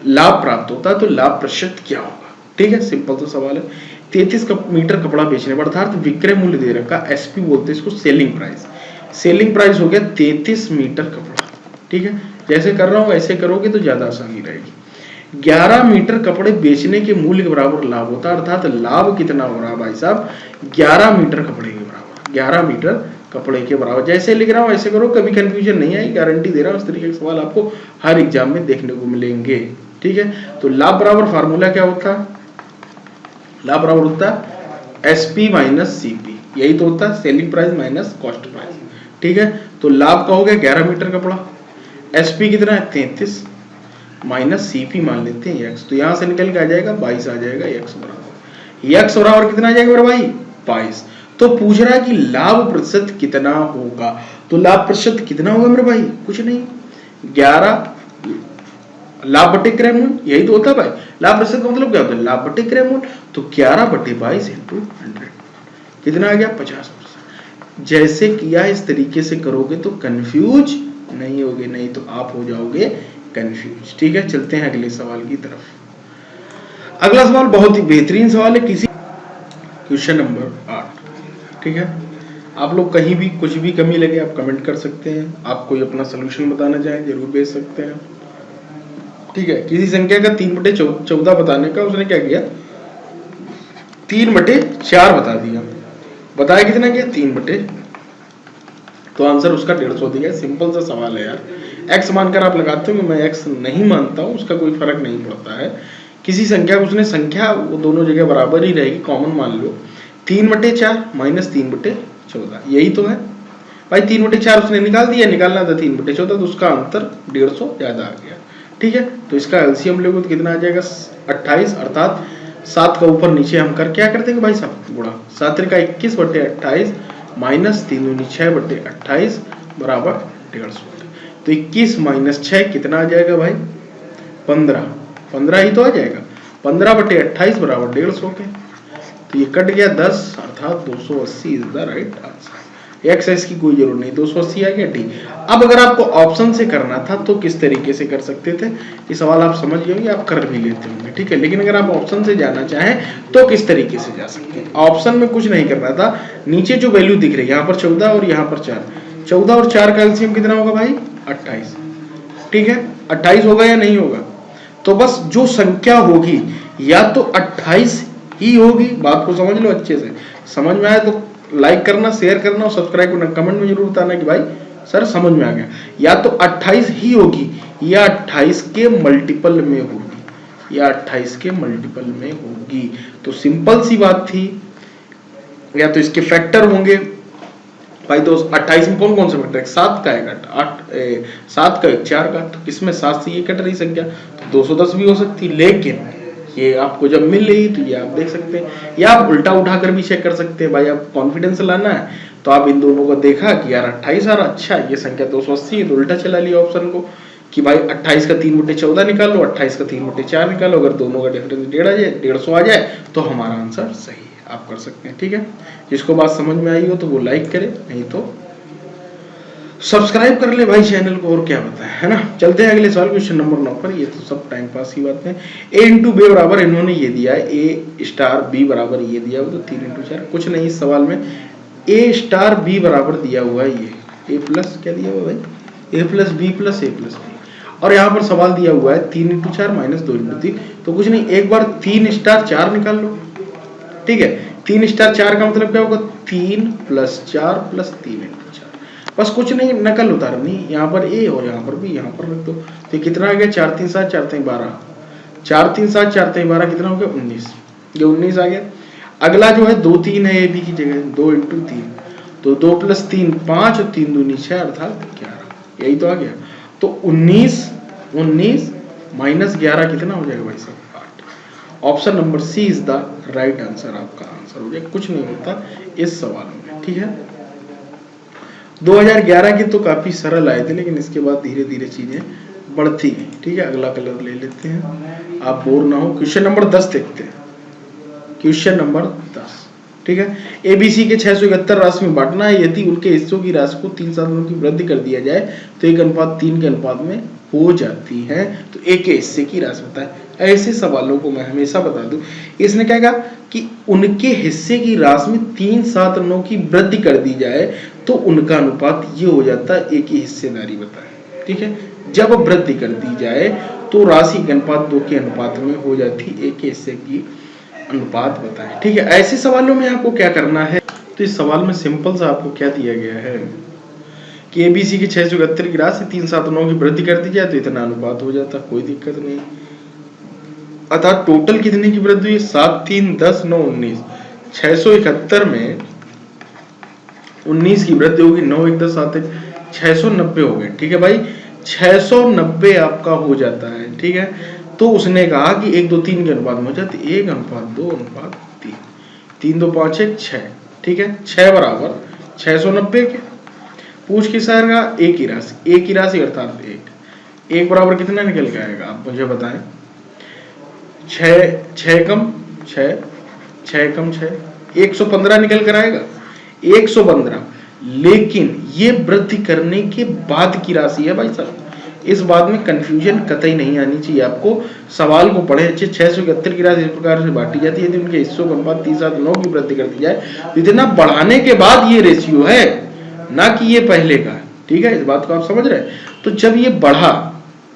लाभ प्राप्त होता है, तो लाभ प्रतिशत क्या होगा। ठीक है, सिंपल तो सवाल है। 33 मीटर कपड़ा बेचने पर अर्थात विक्रय मूल्य दे रखा, एसपी बोलते हैं इसको, सेलिंग प्राइस। सेलिंग प्राइस हो गया 33 मीटर कपड़ा। ठीक है, जैसे कर रहा हूं ऐसे करोगे तो ज्यादा आसानी रहेगी। 11 मीटर कपड़े बेचने के मूल्य के बराबर लाभ होता है, अर्थात लाभ कितना हो रहा भाई साहब 11 मीटर कपड़े के बराबर, 11 मीटर कपड़े के बराबर। जैसे लिख रहा हूं ऐसे करो, कभी कंफ्यूजन नहीं आएगी, गारंटी दे रहा हूं। इस तरीके के सवाल आपको हर एग्जाम में देखने को मिलेंगे। ठीक है, तो लाभ बराबर फार्मूला क्या होता है, लाभ बराबर होता है एसपी माइनस सीपी, यही तो होता है, selling price minus cost price. ठीक है, तो लाभ का हो गया 11 मीटर का पड़ा। एसपी कितना है 33 माइनस सीपी मान लेते हैं एक्स, तो यहां से निकल के आ जाएगा 22 आ जाएगा। एक्स बराबर कितना आ जाएगा मेरे भाई 22। तो पूछ रहा है कि लाभ प्रतिशत कितना होगा, तो लाभ प्रतिशत कितना होगा मेरे भाई, कुछ नहीं 11 लाभ बटे क्रय मूल, यही तो होता है भाई। लाभ प्रतिशत मतलब क्या होता है, लाभ बटे क्रय मूल, तो 11 बटे 22 इंटू 100 कितना आ गया 50%। जैसे किया इस तरीके से करोगे तो कंफ्यूज नहीं होगे, नहीं तो आप हो जाओगे कंफ्यूज। ठीक है, चलते हैं अगले सवाल की तरफ। अगला सवाल बहुत ही बेहतरीन सवाल है, किसी क्वेश्चन नंबर 8। ठीक है, आप लोग कहीं भी कुछ भी कमी लगे आप कमेंट कर सकते हैं, आप कोई अपना सोल्यूशन बताना चाहें जरूर भेज सकते हैं। ठीक है, किसी संख्या का 3/14 बताने का उसने क्या किया 3/4 बता दिया, बताया कितना किया 3/, तो आंसर उसका 150 दिया। सिंपल सा सवाल है यार, एक्स मानकर आप लगाते हो, मैं एक्स नहीं मानता हूं, उसका कोई फर्क नहीं पड़ता है। किसी संख्या को उसने संख्या वो दोनों जगह बराबर ही रहेगी, कॉमन मान लो 3/4 माइनस 3/14 यही तो है भाई। 3/4 उसने निकाल दिया, निकालना था 3/14, तो उसका अंतर 150 ज्यादा आ गया। ठीक है, तो इसका एलसीएम लोगे तो कितना आ जाएगा 28, अर्थात 7 का ऊपर नीचे हम कर क्या कर देंगे भाई साहब गुणा 7 का 21/28 माइनस 3 दूनी 6/28 बराबर 150। तो 21 माइनस 6 कितना आ जाएगा भाई 15 ही तो आ जाएगा। 15/28 बराबर 150 के, तो ये कट गया 10, अर्थात 280 is the right answer. X की कोई जरूरत नहीं, 280 आ गया डी। अब अगर आपको ऑप्शन से करना था तो किस तरीके से कर सकते थे, ये सवाल आप समझ गए होंगे, आप कर भी लेते होंगे। ठीक है, लेकिन अगर आप ऑप्शन से जाना चाहें तो किस तरीके से जा सकते हैं। ऑप्शन में कुछ नहीं करना था, नीचे जो वैल्यू दिख रही है यहाँ पर 14 और यहाँ पर 4, 14 और 4 का एलसीएम कितना होगा भाई 28। ठीक है, 28 होगा या नहीं होगा, तो बस जो संख्या होगी या तो 28 ही होगी। बात को समझ लो अच्छे से, समझ में आया तो लाइक करना, शेयर करना और सब्सक्राइब करना, कमेंट में जरूर बताना कि भाई सर समझ में आ गया। या तो 28 ही होगी या 28 के मल्टीपल में होगी, या 28 के मल्टीपल में होगी। तो सिंपल सी बात थी, या तो इसके फैक्टर होंगे भाई। तो 28 में कौन कौन सा फैक्टर है, 7 का है 7 का 4 का, तो किसमें 7 से ये कट रही संख्या, तो 210 भी हो सकती। लेकिन ये आपको जब मिल रही तो ये आप देख सकते हैं, या आप उल्टा उठाकर भी चेक कर सकते हैं भाई। आप कॉन्फिडेंस लाना है तो आप इन दोनों को देखा कि यार 28 आ रहा, अच्छा ये संख्या 280 है, तो उल्टा चला लिया ऑप्शन को कि भाई 28 का 3/14 निकाल लो, 28 का 3/4 निकालो, अगर दोनों का डिफरेंस 150 आ जाए तो हमारा आंसर सही है। आप कर सकते हैं। ठीक है, जिसको बात समझ में आई हो तो वो लाइक करे, नहीं तो सब्सक्राइब कर ले भाई चैनल को, और क्या बताएं, है ना। चलते हैं अगले सवाल क्वेश्चन नंबर 9 पर। ये तो सब टाइम पास की बात है। a इंटू बी बराबर इन्होंने ये दिया है, a स्टार b बराबर ये दिया हुआ, तो 3 × 4 कुछ नहीं। इस सवाल में a स्टार b बराबर दिया हुआ है, ये a प्लस क्या दिया हुआ भाई a plus B plus a plus B, और यहाँ पर सवाल दिया हुआ है 3 × 4 माइनस 2 × 3। तो कुछ नहीं, एक बार 3 स्टार 4 निकाल लो। ठीक है, 3 स्टार 4 का मतलब क्या होगा 3 + 4 + 3 × 4, बस कुछ नहीं, नकल उतारनी, यहाँ पर a और यहाँ पर b, यहाँ पर रख दो। तो कितना आ गया 4 3 7 4 3 12, 4 3 7 4 3 12 कितना हो गया 19, ये 19 आ गया। अगला जो है 2 3 है a b की जगह, 2 × 3, तो 2 + 3 5 और 3 दूनी 6 अर्थात 11, यही तो आ गया। तो 19 माइनस 11 कितना हो जाएगा भाई साहब 8। Option number C is the right answer, आपका आंसर हो जाएगा। कुछ नहीं होता इस सवाल में। ठीक है, 2011 के तो काफी सरल आए थे, लेकिन इसके बाद धीरे धीरे चीजें बढ़ती गई। ठीक है, अगला कलर ले लेते हैं, आप बोर ना हो। क्वेश्चन नंबर 10 देखते हैं, क्वेश्चन नंबर 10। ठीक है, एबीसी के 671 राशि में बांटना है। यदि उनके हिस्सों की राशि को 3 साधनों की वृद्धि कर दिया जाए तो 1:3 के अनुपात में हो जाती है। तो एक के हिस्से की राशि बताएं। ऐसे सवालों को मैं हमेशा बता दूं, इसने क्या कहा कि उनके हिस्से की राशि में 3 साधनों की वृद्धि कर दी जाए तो उनका अनुपात ये हो जाता है, एक ही हिस्सेदारी बताएं। ठीक है, जब वृद्धि कर दी जाए तो राशि के अनुपात 2 के अनुपात में हो जाती, एक के हिस्से की अनुपात बताएं। ठीक है, ऐसे सवालों में आपको क्या करना है, तो इस सवाल में सिंपल सा आपको क्या दिया गया है कि एबीसी की 671 की राशि 3 साधनों की वृद्धि कर दी जाए तो इतना अनुपात हो जाता, कोई दिक्कत नहीं। अर्थात टोटल कितने की वृद्धि हुई 7 3 10 9 19, 671 में 19 की वृद्धि होगी, 9 1 10 7 690 हो गए। ठीक है भाई, 690 आपका हो जाता है। ठीक है, तो उसने कहा कि 1 2 3 के अनुपात में हो जाती, 1 अनुपात 2 अनुपात 3, 3 2 5 1 6। ठीक है, 6 बराबर 690 के। पूछ किस का? एक ही राशि, एक ही राशि अर्थात एक बराबर कितना निकल के आएगा आप मुझे बताएं? 6 कम 6, 6 कम 6, 115 निकल कर आएगा, 115। लेकिन ये वृद्धि करने के बाद की राशि है भाई साहब, इस बात में कंफ्यूजन कतई नहीं आनी चाहिए आपको। सवाल को पढ़े अच्छे। 671 की राशि इस प्रकार से बांटी जाती है, यदि उनके हिस्सों का अनुपात 3:9 की वृद्धि कर दी जाए, इतना बढ़ाने के बाद ये रेशियो है, ना कि ये पहले का। ठीक है, इस बात को आप समझ रहे हैं? तो जब ये बढ़ा,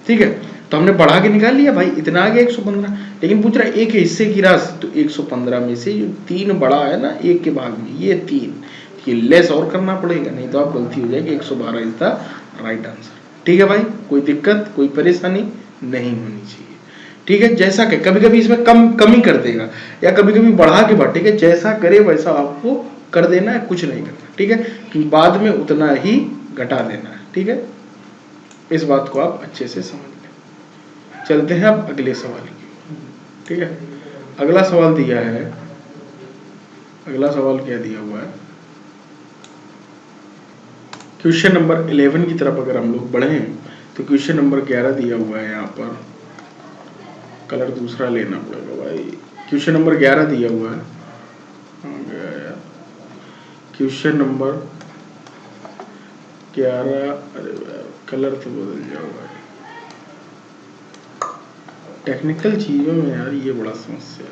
ठीक है, तो हमने बढ़ा के निकाल लिया भाई, इतना आ गया 115। लेकिन पूछ रहा है एक हिस्से की राशि, तो 115 में से जो 3 बड़ा है ना एक के भाग में, ये 3, ये लेस और करना पड़ेगा, नहीं तो आप गलती हो जाएगी। 112 इज द राइट आंसर। ठीक है भाई, कोई दिक्कत कोई परेशानी नहीं होनी चाहिए। ठीक है, जैसा कि कभी कभी इसमें कमी कर देगा या कभी कभी बढ़ा के बांट, ठीक है, जैसा करे वैसा आपको कर देना है, कुछ नहीं करना। ठीक है, कि बाद में उतना ही घटा देना है। ठीक है, इस बात को आप अच्छे से समझ लें। चलते हैं अब अगले सवाल की। ठीक है, अगला सवाल दिया है, अगला सवाल क्या दिया हुआ है? क्वेश्चन नंबर 11 की तरफ अगर हम लोग बढ़े तो क्वेश्चन नंबर 11 दिया हुआ है। यहाँ पर कलर दूसरा लेना पड़ेगा भाई। क्वेश्चन नंबर 11 दिया हुआ है, क्वेश्चन नंबर 11। अरे कलर तो बदल जाओगा, टेक्निकल चीजों में यार ये बड़ा समस्या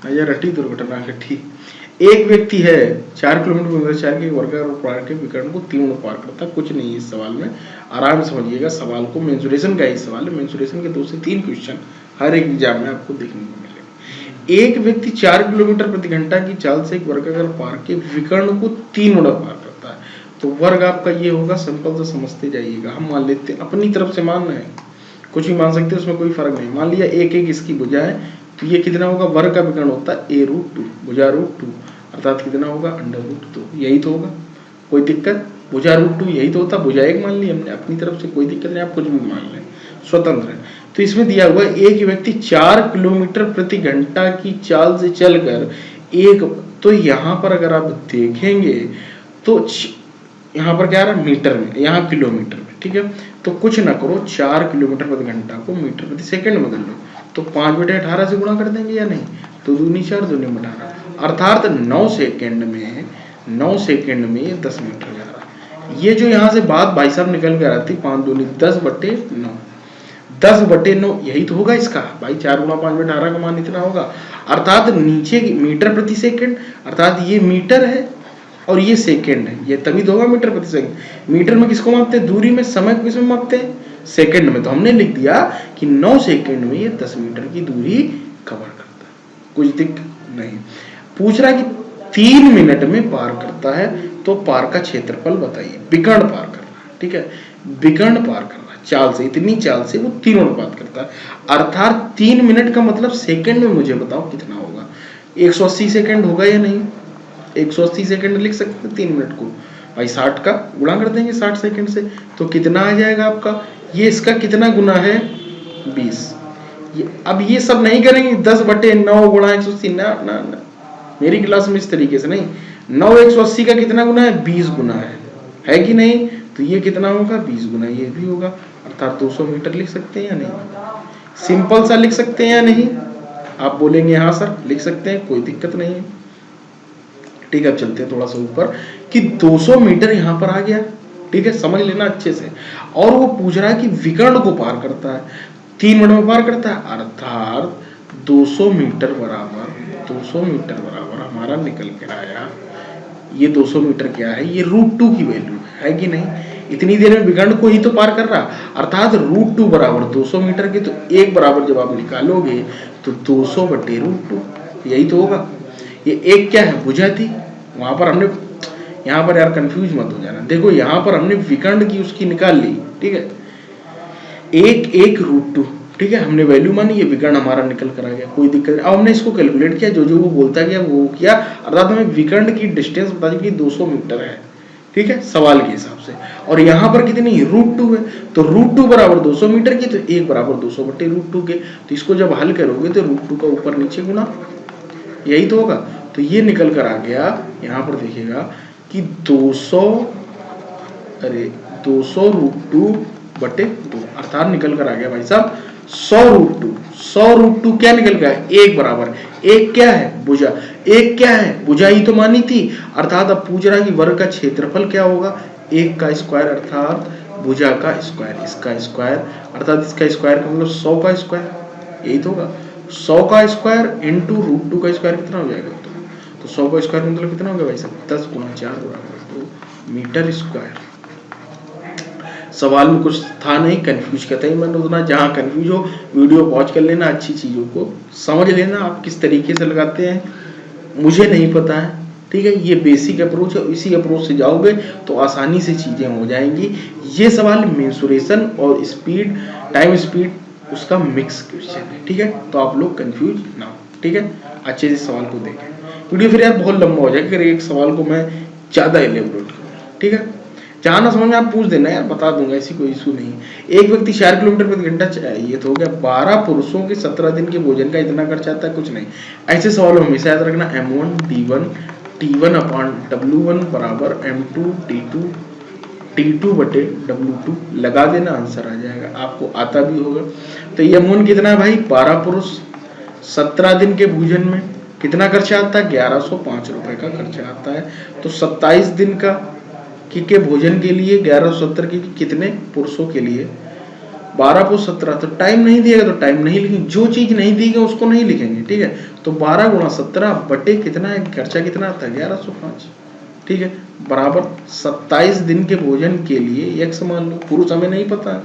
है। यार रटी दुर्घटना घटी। एक व्यक्ति है 4 किलोमीटर 4 के वर्गाकार पार के विकर्ण को 3 पार करता। कुछ नहीं है इस सवाल में, आराम से समझिएगा सवाल को। मेंसुरेशन का ही सवाल है, मेंसुरेशन के 2 से 3 क्वेश्चन हर एक एग्जाम में आपको देखने को मिलेगा। एक व्यक्ति 4 किलोमीटर प्रति घंटा की चाल से एक वर्गाकार पार के विकर्ण को 3 पार करता है। तो वर्ग आपका ये होगा, सिंपल से समझते जाइएगा। हम मान लेते हैं, अपनी तरफ से मान रहे हैं, कुछ भी मान सकते हैं, उसमें कोई फर्क नहीं। मान लिया एक इसकी भुजा है, तो ये कितना होगा? वर्ग का विकर्ण होता है a√2, भुजा √2, अर्थात कितना होगा? √2। यही तो होगा, कोई दिक्कत? भुजा √2 यही तो होता। भुजा 1 मान ली हमने अपनी तरफ से, कोई दिक्कत नहीं, आप कुछ भी मान लें, स्वतंत्र है। तो इसमें दिया हुआ एक व्यक्ति 4 किलोमीटर प्रति घंटा की चाल से चलकर एक, तो यहाँ पर अगर आप देखेंगे तो यहाँ पर क्या आ रहा है? मीटर में, यहाँ किलोमीटर में। ठीक है, तो कुछ ना करो, 4 किलोमीटर प्रति घंटा को मीटर प्रति सेकंड बदल लो, तो 5/18 से गुणा कर देंगे या नहीं? तो 2 4 2 18, अर्थात 9 सेकंड में 10 मीटर जा रहा है। ये जो यहाँ से बात भाई साहब निकल के आ रही थी, 5 2 10/9, 10/9 यही तो होगा इसका भाई। 4 × 5/18 का मान इतना होगा, अर्थात नीचे मीटर प्रति सेकंड, अर्थात ये मीटर है और ये सेकंड है, ये तभी तो होगा मीटर प्रति सेकंड। मीटर में किसको मापते हैं? दूरी में। समय को किसमें मापते हैं? सेकंड में। तो हमने लिख दिया कि 9 सेकंड में ये 10 मीटर की दूरी कवर करता है, कुछ दिक्कत नहीं। पूछ रहा है कि 3 मिनट में पार करता है, तो पार का क्षेत्रफल बताइए। विकर्ण पार कर रहा है, ठीक है, विकर्ण पार कर रहा है चाल से, इतनी चाल से वो 3 अनुपात करता है, अर्थात 3 मिनट का मतलब सेकंड में मुझे बताओ कितना होगा? 180 सेकंड होगा या नहीं? 180 सेकंड लिख सकते हैं 3 मिनट को भाई। 60 का गुणा कर देंगे 60 सेकंड से, तो कितना आ जाएगा आपका? ये इसका कितना गुना है? 20। अब ये सब नहीं करेंगे 10/9 गुणा 180, ना ना ना, मेरी क्लास में इस तरीके से नहीं। 9 180 का कितना गुना है? 20 गुना है कि नहीं? तो ये कितना होगा? 20 गुना ये भी होगा, अर्थात 200 मीटर लिख सकते हैं या नहीं? सिंपल सा लिख सकते हैं या नहीं? आप बोलेंगे हाँ सर लिख सकते हैं, कोई दिक्कत नहीं है। ठीक है, अब चलते हैं थोड़ा सा ऊपर कि 200 मीटर यहाँ पर आ गया। ठीक है, समझ लेना अच्छे से। और वो पूछ रहा है कि विकर्ण को पार करता है, 3 मिनट में पार करता है, अर्थात 200 मीटर बराबर हमारा निकल कर आया। ये 200 मीटर क्या है? ये √2 की वैल्यू है कि नहीं? इतनी देर में विकर्ण को ही तो पार कर रहा, अर्थात √2 बराबर 200 मीटर की। तो 1 बराबर जब आप निकालोगे तो 200/√2 यही तो होगा। ये एक क्या है? भुजा थी, वहां पर हमने, यहाँ पर यार कंफ्यूज मत हो जाना, देखो यहाँ पर हमने विकर्ण की उसकी निकाल ली। ठीक है, एक √2 ठीक है, हमने वैल्यू मानी, ये विकर्ण हमारा निकल कर आ गया, कोई दिक्कत नहीं। अब हमने इसको कैलकुलेट किया, जो जो वो बोलता गया वो किया, अर्थात हमें विकर्ण की डिस्टेंस बता दी कि 200 मीटर है, ठीक है, सवाल के हिसाब से। और यहाँ पर कितनी √2 है, तो √2 बराबर 200 मीटर की, तो 1 बराबर 200 बटे √2 के। तो इसको जब हल करोगे तो √2 का ऊपर नीचे गुना, यही तो होगा। तो ये निकल कर आ गया, यहाँ पर देखिएगा कि 200 √2 बटे 2, अर्थात निकल कर आ गया भाई साहब 100 √2 क्या निकल गया, 1 बराबर, 1 क्या है, भुजा, 1 क्या है, भुजा ही तो मानी थी। अर्थात अब पूछ रहा है कि वर्ग का क्षेत्रफल क्या होगा, 1 का स्क्वायर अर्थात भुजा का स्क्वायर, इसका स्क्वायर अर्थात इसका स्क्वायर का मतलब 100 का स्क्वायर, यही तो होगा। 100 का स्क्वायर इंटू √2 का स्क्वायर कितना हो जाएगा, तो 100 का स्क्वायर मतलब कितना हो गया भाई साहब, 10 गुना 4 बराबर 2 मीटर स्क्वायर। सवाल में कुछ था नहीं, कंफ्यूज कतई मत होना, जहां कंफ्यूज हो वीडियो पॉज कर लेना, अच्छी चीजों को समझ लेना, आप किस तरीके से लगाते हैं मुझे नहीं पता है, ठीक है। ये बेसिक अप्रोच है, इसी अप्रोच से जाओगे तो आसानी से चीजें हो जाएंगी। ये सवाल मेंसुरेशन और स्पीड, टाइम स्पीड, उसका मिक्स क्वेश्चन है, ठीक है। तो आप लोग कंफ्यूज ना हो, ठीक है, अच्छे से सवाल को देखें। वीडियो फिर यार बहुत लंबा हो जाएगा अगर एक सवाल को मैं ज्यादा एलेबोरेट करूँ, ठीक है। जहाँ ना समझ में आप पूछ देना यार, बता दूंगा, ऐसी कोई इशू नहीं है। एक व्यक्ति 4 किलोमीटर प्रति घंटा ये तो हो गया। 12 पुरुषों के 17 दिन के भोजन का इतना खर्च आता है, कुछ नहीं। ऐसे सवाल हमेशा याद रखना, M1 D1 T1 upon W1 बराबर M2 T2 बटे W2 लगा देना, आंसर आ जाएगा, आपको आता भी होगा। तो M1 कितना है भाई, 12 पुरुष 17 दिन के भोजन में कितना खर्चा आता है, 1105 रुपए का खर्चा आता है। तो 27 दिन का के भोजन के लिए 1170 की कितने पुरुषों के लिए, 12 को 17, तो टाइम नहीं दिएगा तो टाइम नहीं लिखेंगे, जो चीज नहीं दी गई उसको नहीं लिखेंगे, ठीक है। तो 12 गुणा 17 बटे कितना है, खर्चा कितना आता है 1105, ठीक है, बराबर 27 दिन के भोजन के लिए x मान लो, पुरुष हमें नहीं पता है,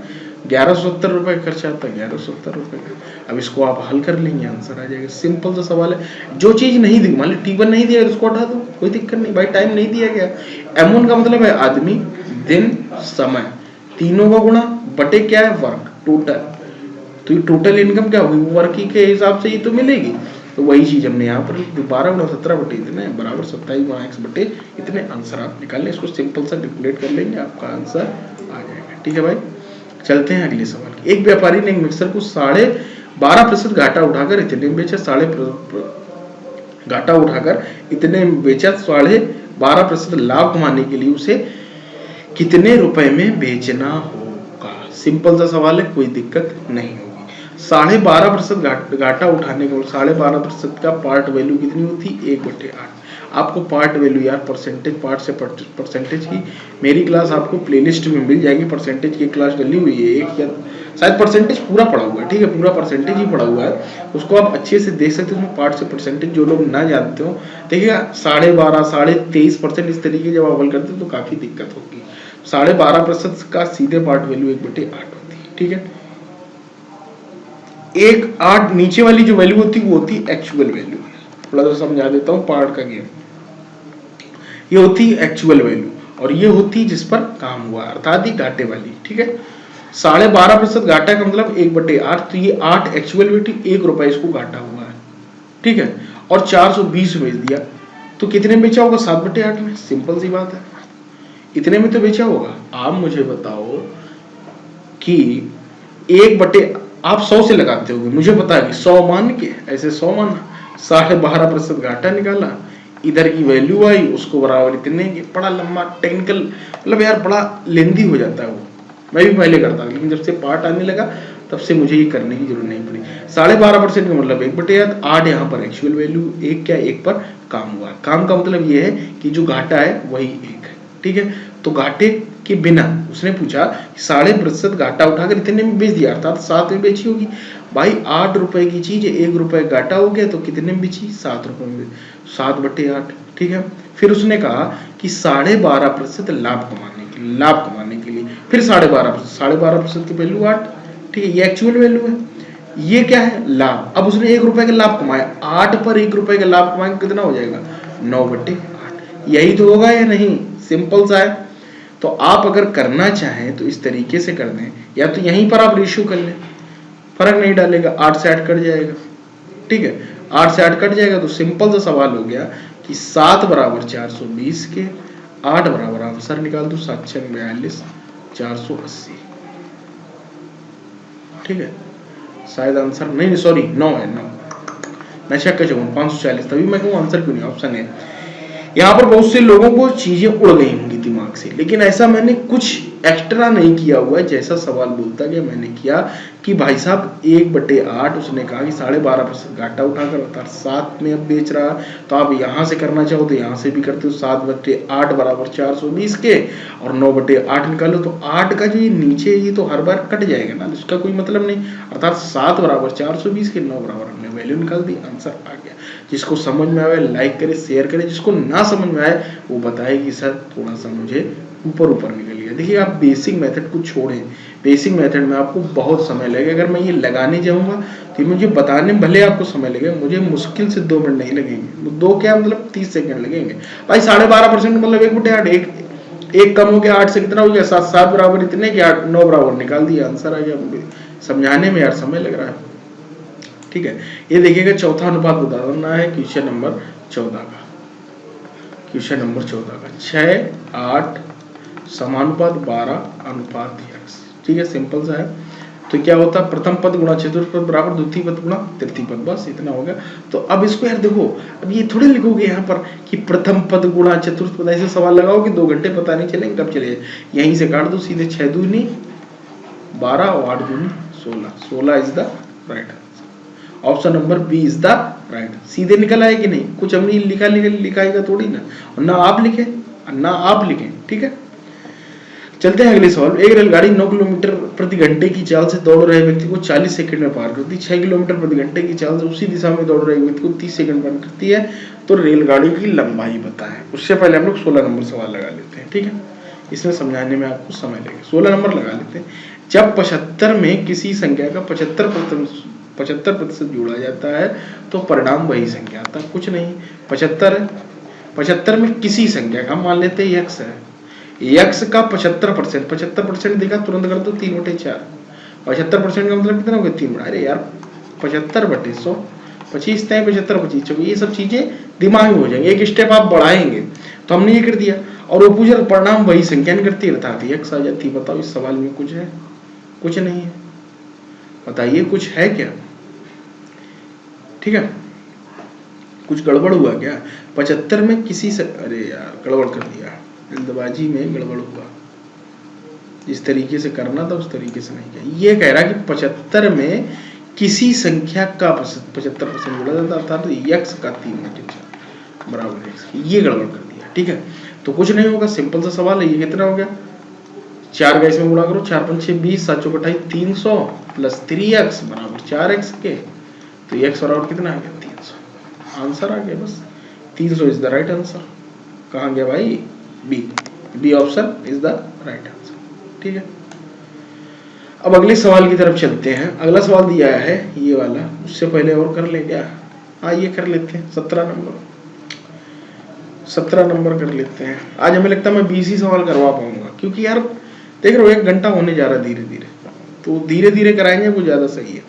1170 रुपए का खर्चा आता है, 1170 रुपए का। अब इसको आप हल कर लेंगे, आंसर आ जाएगा, सिंपल सा सवाल है। जो चीज नहीं दी, मान लो T1 नहीं दिया उसको हटा दो, कोई दिक्कत नहीं भाई, टाइम नहीं दिया गया। M1 का मतलब है आदमी, दिन, समय, तीनों का गुणा बटे क्या है, वर्क, टोटल। तो ये टोटल इनकम क्या होगी, वर्क के हिसाब से ही तो मिलेगी। तो वही चीज हमने यहाँ पर 12 गुणा 17 बटे इतने बराबर 27 गुणा x बटे इतने, आंसर आप निकाल लें। इसको सिंपल सा कैलकुलेट कर लेंगे, आपका आंसर आ जाएगा, ठीक है भाई। चलते हैं अगले सवाल की। एक व्यापारी ने एक मिक्सर को 12.5% घाटा उठाकर इतने बेचा, घाटा उठाकर इतने बेचा, 12.5% लाभ कमाने के लिए उसे कितने रुपए में बेचना होगा। सिंपल सा सवाल है, कोई दिक्कत नहीं होगी। 12.5% घाटा उठाने का 12.5% का पार्ट वैल्यू कितनी होती, 1/8। आपको पार्ट वैल्यू यार परसेंटेज, पार्ट से परसेंटेज की मेरी क्लास आपको प्लेलिस्ट में मिल जाएगी, परसेंटेज की क्लास डली हुई है एक, या शायद परसेंटेज पूरा पड़ा हुआ है, ठीक है, पूरा परसेंटेज ही पड़ा हुआ है, उसको आप अच्छे से देख सकते हो। उसमें पार्ट से परसेंटेज जो लोग ना जानते हो, देखिएगा 12.5, 23% इस तरीके जब आप हल करते हो तो काफी दिक्कत होगी। 12.5% का सीधे पार्ट वैल्यू 1/8 होती है, ठीक है। 1/8 नीचे वाली जो वैल्यू होती है वो होती है एक्चुअल वैल्यू। थोड़ा सा समझा देता हूँ पार्ट का गेम। ये होती है एक्चुअल वैल्यू और ये होती है जिस पर काम हुआ, अर्थात ये घाटे वाली, ठीक है। 12.5% घाटा का मतलब 1/8, तो ये 8 एक्चुअल वैल्यू, 1 रुपए इसको घाटा हुआ है, ठीक है, और 420 बेच दिया, तो कितने बेचा होगा, 7/8 में। सिंपल सी बात है, इतने में तो बेचा होगा। आप मुझे बताओ कि 1/8 आप 100 से लगाते होगे, मुझे पता है कि 100 मान के ऐसे 100 माना, 12.5% घाटा निकाला, इधर की वैल्यू आई, उसको बराबर इतने की। बड़ा लंबा टेक्निकल, मतलब यार बड़ा लेंदी हो जाता है वो, मैं भी पहले करता था, लेकिन जब से पार्ट आने लगा तब से मुझे ये करने की जरूरत नहीं पड़ी। 12.5% का मतलब 1/8, 8 यहाँ पर एक्चुअल वैल्यू, 1 क्या, 1 पर काम हुआ। काम का मतलब ये है कि जो घाटा है वही 1 है, ठीक है। तो घाटे के बिना उसने पूछा 12.5% घाटा उठाकर इतने में बेच दिया, अर्थात 7 में बेची होगी भाई। 8 रुपए की चीज 1 रुपए घाटा हो गया, तो कितने में बेची, 7 रुपए में, 7/8, ठीक है। फिर उसने कहा कि 12.5% लाभ कमाने के लिए, फिर 12.5% की वैल्यू 8, ठीक है, ये एक्चुअल वैल्यू है, ये क्या है, लाभ। अब उसने 1 रुपए का लाभ कमाया, 8 पर 1 रुपए का लाभ कमाएंगे कितना हो जाएगा, 9/8। यही तो होगा या नहीं, सिंपल सा है। तो आप अगर करना चाहें तो इस तरीके से कर दें, या तो यहीं पर आप रेशियो कर लें, फर्क नहीं डालेगा, 8 से 8 कट जाएगा, ठीक है, 8 से 8 कट जाएगा। तो सिंपल सा सवाल हो गया कि 7 बराबर 420 के 8 बराबर आंसर निकाल दो 7 6 42 480, ठीक है। शायद आंसर नहीं, सॉरी 9 है, 9 मैं चेक कर चुका हूँ 540, तभी मैं कहूँ आंसर क्यों नहीं, ऑप्शन है। यहाँ पर बहुत से लोगों को चीजें उड़ गई होंगी दिमाग से, लेकिन ऐसा मैंने कुछ एक्स्ट्रा नहीं किया हुआ है। जैसा सवाल बोलता गया मैंने किया कि भाई साहब 1/8, उसने कहा कि 12.5% घाटा उठाकर अर्थात 7 में अब बेच रहा, तो आप यहाँ से करना चाहो तो यहाँ से भी करते हो, 7/8 बराबर 420 के और 9/8 निकालो, तो 8 का जो ये नीचे ये तो हर बार कट जाएगा ना, इसका कोई मतलब नहीं, अर्थात 7 बराबर 420 के 9 बराबर हमने वैल्यू निकाल दी, आंसर आ गया। जिसको समझ में आए लाइक करे, शेयर करे, जिसको ना समझ में आए वो बताए कि सर थोड़ा सा मुझे ऊपर निकल गया। देखिए आप बेसिक मेथड को छोड़ें, बेसिक मेथड में आपको बहुत समय लगेगा। अगर मैं ये लगाने जाऊंगा तो मुझे बताने में भले आपको समय लगेगा, मुझे मुश्किल से 2 मिनट नहीं लगेंगे, 2 क्या मतलब 30 सेकंड लगेंगे भाई। 12.5% मतलब 1/8, एक कम हो गया 8 से कितना हो गया 7, 7 बराबर इतने कि 8 9 बराबर निकाल दिया, आंसर आ गया। मुझे समझाने में यार समय लग रहा है, ठीक है। ये देखिएगा चौथा अनुपात बताना है क्वेश्चन नंबर 14 का, क्वेश्चन नंबर 14 का 6 8 समानुपात 12 अनुपात x, ठीक है, सिंपल सा है। तो क्या होता है, प्रथम पद गुणा चतुर्थ पद बराबर द्वितीय पद गुणा तृतीय पद, बस इतना होगा। तो अब इसको यार देखो, अब ये थोड़े लिखोगे यहाँ पर कि प्रथम पद गुणा चतुर्थ पद, ऐसे सवाल लगाओ कि 2 घंटे पता नहीं चलेंगे कब चले, यहीं से काट दो सीधे, 6 दूनी 12 और 8 दूनी 16, 16 is the right answer. Option number B is the right. सीधे निकल आए कि नहीं, कुछ हमने लिखाएगा थोड़ी ना, और ना आप लिखे ना आप लिखें, ठीक है। चलते हैं अगले सवाल। एक रेलगाड़ी 9 किलोमीटर प्रति घंटे की चाल से दौड़ रहे व्यक्ति को 40 सेकंड में पार करती है, 6 किलोमीटर प्रति घंटे की चाल से उसी दिशा में दौड़ रहे व्यक्ति को 30 सेकंड पार करती है, तो रेलगाड़ी की लंबाई बताएं। उससे पहले हम लोग 16 नंबर सवाल लगा लेते हैं, ठीक है, इसमें समझाने में आपको समय लगेगा। 16 नंबर लगा लेते हैं। जब 75 में किसी संख्या का 75% जोड़ा जाता है तो परिणाम वही संख्या आता है, कुछ नहीं, 75 में किसी संख्या का, मान लेते हैं x है, x का 75% देखा तुरंत कर दो 3/4, 75% का मतलब कितना हो गया 3, अरे यार 75/100, 25 तय 75 25, ये सब चीजें दिमाग में हो जाएंगे, एक स्टेप आप बढ़ाएंगे। तो हमने ये कर दिया, और वो पूछा परिणाम वही संख्या करती है, अर्थात x आ जाती। बताओ इस सवाल में कुछ है? कुछ नहीं है, बताइए कुछ है क्या? ठीक है, कुछ गड़बड़ हुआ क्या? 75 में किसी से, अरे यार गड़बड़ कर दिया, जल्दबाजी में गड़बड़ हुआ, जिस तरीके से करना था उस तरीके से नहीं किया। ये कह रहा कि 75 में किसी संख्या का 75% जोड़ा जाता है, अर्थात x का 3/4 बराबर x, ये गड़बड़ कर दिया, ठीक है। तो कुछ नहीं होगा, सिंपल सा सवाल है। ये कितना हो गया, 4 का इसमें गुणा करो, 4 5 6 20, 7 चौक 28, 300 प्लस 3x बराबर 4x के, तो x बराबर कितना आ गया 300, आंसर आ गया बस। 300 इज द राइट आंसर। कहाँ गया भाई, B option is the right answer, ठीक है। अब अगले सवाल की तरफ चलते हैं। अगला सवाल दिया है ये वाला, उससे पहले और कर ले क्या, हाँ ये कर लेते हैं, 17 नंबर कर लेते हैं। आज हमें लगता है मैं 20 ही सवाल करवा पाऊंगा, क्योंकि यार देख रहे हो 1 घंटा होने जा रहा है धीरे धीरे, तो धीरे धीरे कराएंगे वो ज्यादा सही है।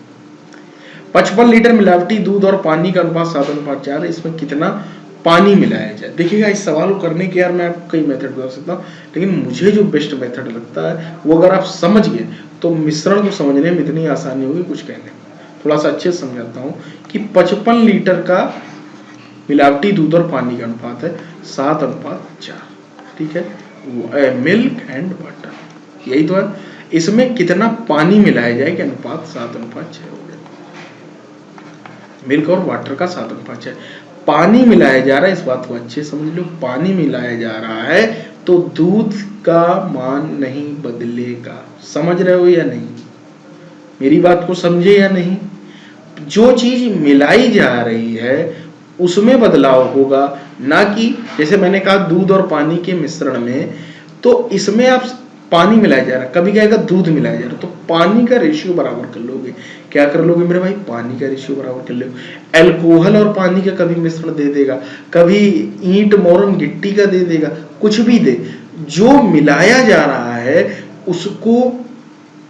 55 लीटर मिलावटी दूध और पानी का अनुपात 7:4 है, इसमें कितना पानी मिलाया जाए। देखिएगा इस सवाल को करने के यार मैं आपको कई मेथड बता सकता हूँ, लेकिन मुझे जो बेस्ट मेथड लगता है वो अगर आप समझ गए तो मिश्रण को समझने में इतनी आसानी होगी, कुछ कहने में। थोड़ा सा अच्छे से समझाता हूँ कि 55 लीटर का मिलावटी दूध और पानी का अनुपात है 7:4, ठीक है, मिल्क एंड वाटर, यही तो है। इसमें कितना पानी मिलाया जाए कि अनुपात 7:6 हो गया। मिल्क और वाटर का 7:6 पानी मिलाया जा रहा है, इस बात को अच्छे समझ लो, पानी मिलाया जा रहा है तो दूध का मान नहीं बदलेगा। समझ रहे हो या नहीं, मेरी बात को समझे या नहीं? जो चीज मिलाई जा रही है उसमें बदलाव होगा, ना कि जैसे मैंने कहा दूध और पानी के मिश्रण में, तो इसमें आप पानी मिलाया जा रहा है, कभी कहेगा दूध मिलाया जा रहा है, तो पानी का रेशियो बराबर कर लोगे। क्या कर लोगे मेरे भाई, पानी का रेशियो बराबर कर लोगे। अल्कोहल और पानी का कभी मिश्रण दे देगा, कभी ईंट मोरम गिट्टी का दे देगा, कुछ भी दे, जो मिलाया जा रहा है उसको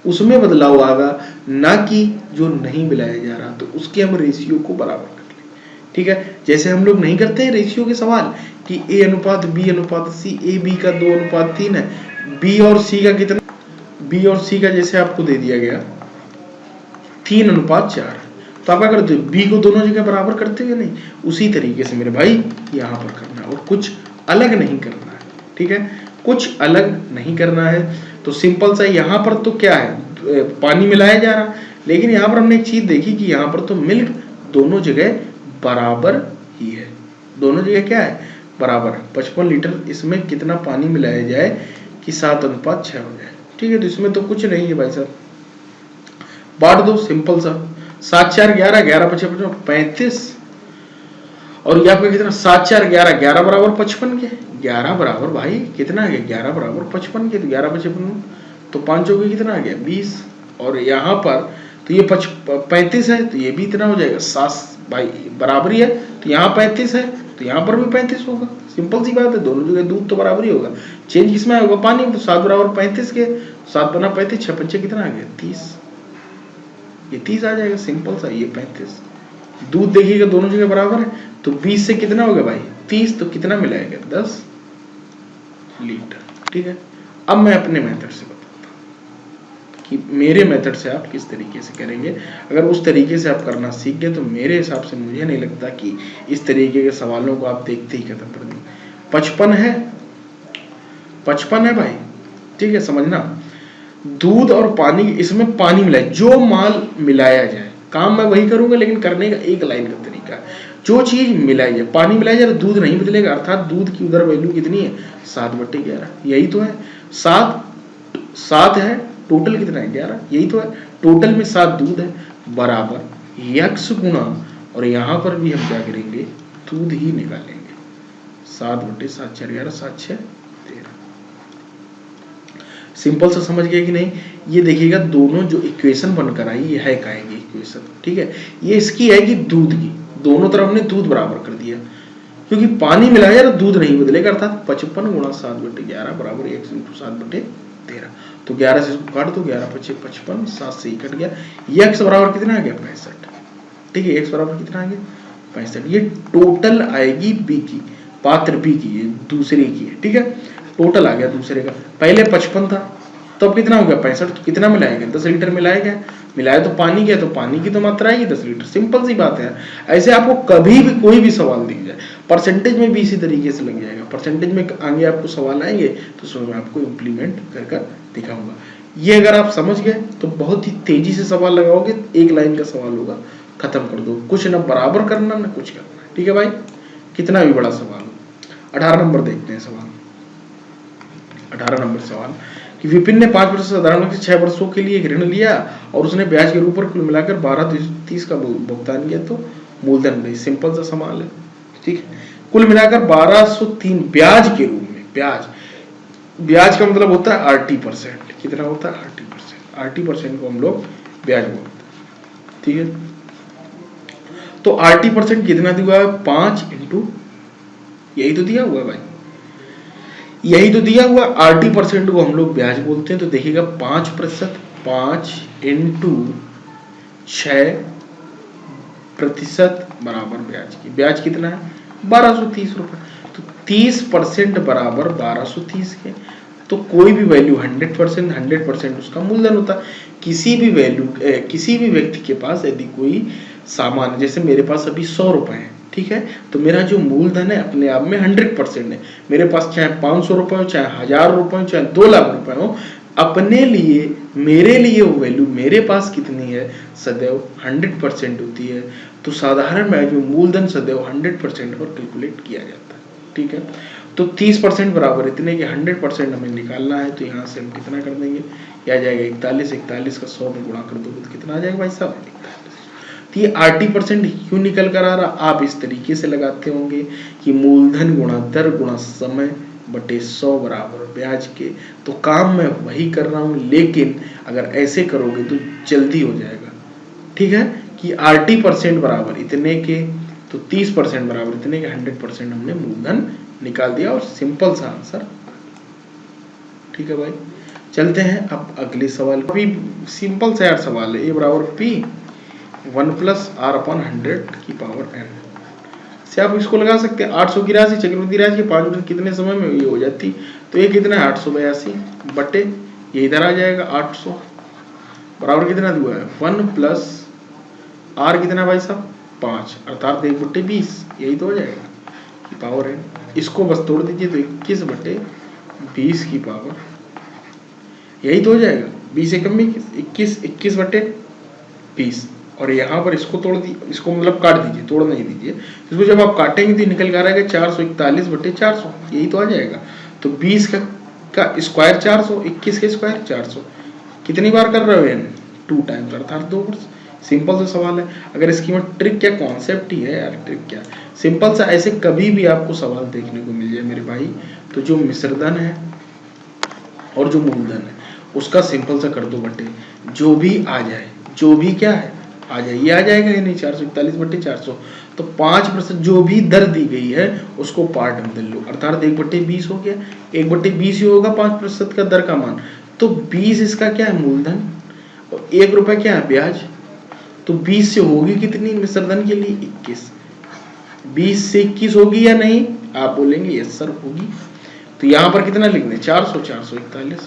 उसमें बदलाव आएगा, ना कि जो नहीं मिलाया जा रहा, तो उसके हम रेशियो को बराबर कर लें। ठीक है, जैसे हम लोग नहीं करते हैं रेशियो के सवाल कि ए अनुपात बी अनुपात सी, ए बी का 2:3 है, बी और सी का कितना, बी और सी का जैसे आपको दे दिया गया 3:4, तो आप क्या करते हो, बी को दोनों जगह बराबर करते हो नहीं, उसी तरीके से मेरे भाई यहाँ पर करना है, और कुछ अलग नहीं करना है। ठीक है, कुछ अलग नहीं करना है। तो सिंपल सा यहाँ पर तो क्या है, पानी मिलाया जा रहा, लेकिन यहाँ पर हमने एक चीज देखी कि यहाँ पर तो मिल्क दोनों जगह बराबर ही है, दोनों जगह क्या है, बराबर। 55 लीटर इसमें कितना पानी मिलाया जाए कि 7:6 हो जाए। ठीक है, तो इसमें तो कुछ नहीं है भाई साहब, बांट दो, सिंपल सा। 7 4 11, 11 55 35, और ये आपका कितना, 7 4 11, 11 बराबर 55 के, 11 बराबर भाई कितना आ गया, 11 बराबर 55 के, तो 11 55, तो 5 हो गया कितना आ गया 20, और यहाँ पर तो ये 35 है, तो ये भी इतना हो जाएगा 7 भाई बराबर ही है, तो यहाँ 35 है तो यहाँ पर भी 35 होगा। सिंपल सी बात है, दोनों जगह दूध तो बराबर ही होगा, चेंज किसमें होगा, पानी। तो 7 बराबर 35 के, 7 बना 35, 6 5 कितना आ गया 30, ये 30 आ जाएगा, सिंपल सा, ये 35। दूध देखिएगा दोनों जगह बराबर है, तो 20 से कितना हो गया भाई 30, तो कितना मिलाएगा 10 लीटर। ठीक है, अब मैं अपने मेथड से बताता हूँ कि मेरे मेथड से आप किस तरीके से करेंगे। अगर उस तरीके से आप करना सीख गए तो मेरे हिसाब से मुझे नहीं लगता कि इस तरीके के सवालों को आप देखते ही खत्म कर देंगे। 55 है भाई, ठीक है, समझना, दूध और पानी, इसमें पानी मिलाए, जो माल मिलाया जाए, काम मैं वही करूंगा लेकिन करने का एक लाइन का तरीका है, जो चीज मिलाई जाए, पानी मिलाया जाए तो दूध नहीं बदलेगा, अर्थात दूध की उधर वैल्यू कितनी है 7/11, यही तो है, 7 है, टोटल कितना है 11, यही तो है, टोटल में 7 दूध है, बराबर यक्स गुणा, और यहां पर भी हम क्या करेंगे, दूध ही निकालेंगे, 7/7 4 11 7 6 13। सिंपल सा समझ गए कि नहीं। ये देखिएगा दोनों जो इक्वेशन बनकर आई, ये है का इक्वेशन, ठीक है, ये इसकी है कि दूध की, दोनों तरफ हमने दूध बराबर कर दिया, क्योंकि पानी मिलाया तो दूध नहीं बदलेगा, अर्थात 55 गुणा 7/11 बराबर 1/7/13, तो 11 से इसको काट दो, 11 5 55, 7 से ही कट गया, x बराबर कितना आ गया 65। ठीक है, x बराबर कितना आ गया 65, ये टोटल आएगी बी की, पात्र बी की, ये दूसरे की है। ठीक है, टोटल आ गया दूसरे का, पहले 55 था तो अब कितना हो गया 65, तो कितना मिलाएगा 10 लीटर मिलाएगा, मिलाया तो पानी क्या, तो पानी की तो मात्रा आएगी 10 लीटर, सिंपल सी बात है। ऐसे आपको कभी भी कोई भी सवाल दिख जाए, परसेंटेज में भी इसी तरीके से लग जाएगा, परसेंटेज में आगे आपको सवाल आएंगे तो उसमें मैं आपको इम्प्लीमेंट कर दिखाऊंगा। ये अगर आप समझ गए तो बहुत ही तेजी से सवाल लगाओगे, एक लाइन का सवाल होगा, खत्म कर दो, कुछ ना बराबर करना ना कुछ करना। ठीक है भाई, कितना भी बड़ा सवाल हो। 18 नंबर देखते हैं सवाल। 18 नंबर सवाल कि विपिन ने 5 वर्ष साधारण से 6 वर्षों के लिए एक ऋण लिया और उसने ब्याज के रूप पर कुल मिलाकर 1230 का भुगतान किया, तो मूलधन नहीं। सिंपल सा सवाल है, ठीक है, कुल मिलाकर 1203 ब्याज के रूप में, ब्याज का मतलब होता है RT%, कितना होता है RT% को हम लोग ब्याज बोलते हैं। ठीक है, तो RT% कितना दिया हुआ है 5 इंटू, यही तो दिया हुआ है भाई, यही तो दिया हुआ, RT% को हम लोग ब्याज बोलते हैं। तो देखिएगा 5%, 5 इंटू 6% बराबर ब्याज की, ब्याज कितना है 1230 रुपए, तो 30% बराबर 1230 के, तो कोई भी वैल्यू 100% उसका मूलधन होता है। किसी भी वैल्यू, किसी भी व्यक्ति के पास यदि कोई सामान, जैसे मेरे पास अभी 100 रुपए है, ठीक है, तो मेरा जो मूलधन है अपने आप में 100% है, मेरे पास चाहे 500 रुपए हो, चाहे 1000 रुपए हो, चाहे 2 लाख रुपए हो, अपने लिए, मेरे लिए वो वैल्यू मेरे पास कितनी है, सदैव 100% होती है। तो साधारण ब्याज में मूलधन सदैव 100% पर कैलकुलेट किया जाता है। ठीक है, तो 30% बराबर इतने के 100% हमें निकालना है, तो यहाँ से हम कितना कर देंगे, क्या आ जाएगा 41, 41 का 100 में गुणा कर दोगे तो कितना आ जाएगा भाई साहब 41। तो ये RT% क्यों निकल कर आ रहा, आप इस तरीके से लगाते होंगे कि मूलधन गुणा दर गुणा समय बटे 100 बराबर ब्याज के। तो काम मैं वही कर रहा हूं, लेकिन अगर ऐसे करोगे तो जल्दी हो जाएगा। ठीक है, कि RT% बराबर इतने के, तो 30% बराबर इतने के, 100% हमने मूलधन निकाल दिया और सिंपल सा आंसर। ठीक है भाई, चलते हैं अब अगले सवाल। अभी सिंपल सा यार सवाल है, ए बराबर पी 1 प्लस आर अपॉन 100 की पावर n से आप इसको लगा सकते हैं। 800 की राशि चक्रवृद्धि राशि 5 मीटर कितने समय में ये हो जाती, तो ये कितना है 882 बटे ये इधर आ जाएगा 800 बराबर कितना दिया है 1 प्लस आर कितना भाई साहब 5 अर्थात 1/20 यही तो हो जाएगा की पावर n। इसको बस तोड़ दीजिए तो 21/20 की पावर यही तो हो जाएगा 20 एकम में 21/20 और यहाँ पर इसको तोड़ दी, इसको मतलब काट दीजिए, तोड़ नहीं दीजिए, इसको जब आप काटेंगे तो निकल कर आएगा 441/400 यही तो आ जाएगा। तो 20 का स्क्वायर 400, 21 का स्क्वायर 400 कितनी बार कर रहे हो n 2 टाइम्स अर्थात 2 बार। सिंपल सा सवाल है। अगर इसकी में ट्रिक क्या कॉन्सेप्ट ही है यार, ट्रिक क्या सिंपल सा, ऐसे कभी भी आपको सवाल देखने को मिल जाए मेरे भाई तो जो मिश्रधन है और जो मूलधन है उसका सिंपल सा कर दो बटे, जो भी आ जाए, जो भी क्या है आ जाए, ये आ जाएगा या नहीं 441/400। तो 5% जो भी दर दी गई है उसको पार्ट में बदल लो अर्थात 1/20 हो गया, 1/20 ही होगा 5% का दर का मान। तो 20 इसका क्या है मूलधन और 1 रुपए क्या है ब्याज। तो 20 से होगी कितनी मिश्रधन के लिए 21, 20 से 21 होगी या नहीं आप बोलेंगे यस सर होगी। तो यहाँ पर कितना लिखना है 400 441,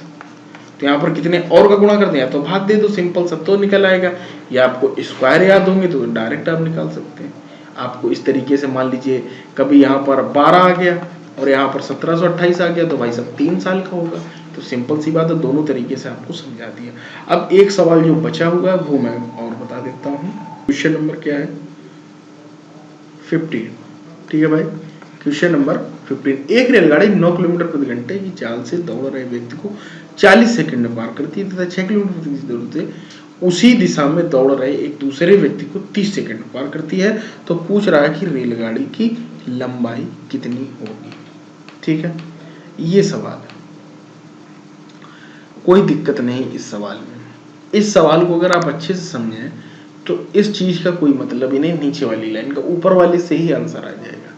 तो यहाँ पर कितने और का गुणा कर दें या तो भाग दे दो, सिंपल सब तो निकल आएगा। या आपको स्क्वायर याद होंगे तो डायरेक्ट आप निकाल सकते हैं। आपको इस तरीके से मान लीजिए कभी यहाँ पर 12 आ गया और यहाँ पर 1728 आ गया तो भाई सब 3 साल का होगा। तो सिंपल सी बात है, दोनों तरीके से आपको समझा दिया। अब एक सवाल जो बचा हुआ है वो मैं और बता देता हूँ। क्वेश्चन नंबर क्या है 15, ठीक है भाई। क्वेश्चन नंबर 15, एक रेलगाड़ी 9 किलोमीटर प्रति घंटे की चाल से दौड़ रहे व्यक्ति को 40 सेकंड में पार करती है तथा 6 किलोमीटर प्रति दूरी से उसी दिशा में दौड़ रहे एक दूसरे व्यक्ति को 30 सेकंड में पार करती है। तो पूछ रहा है कि रेलगाड़ी की लंबाई कितनी होगी। ठीक है, ये सवाल है, कोई दिक्कत नहीं इस सवाल में। इस सवाल को अगर आप अच्छे से समझें तो इस चीज का कोई मतलब ही नहीं, नीचे वाली लाइन का, ऊपर वाले से ही आंसर आ जाएगा।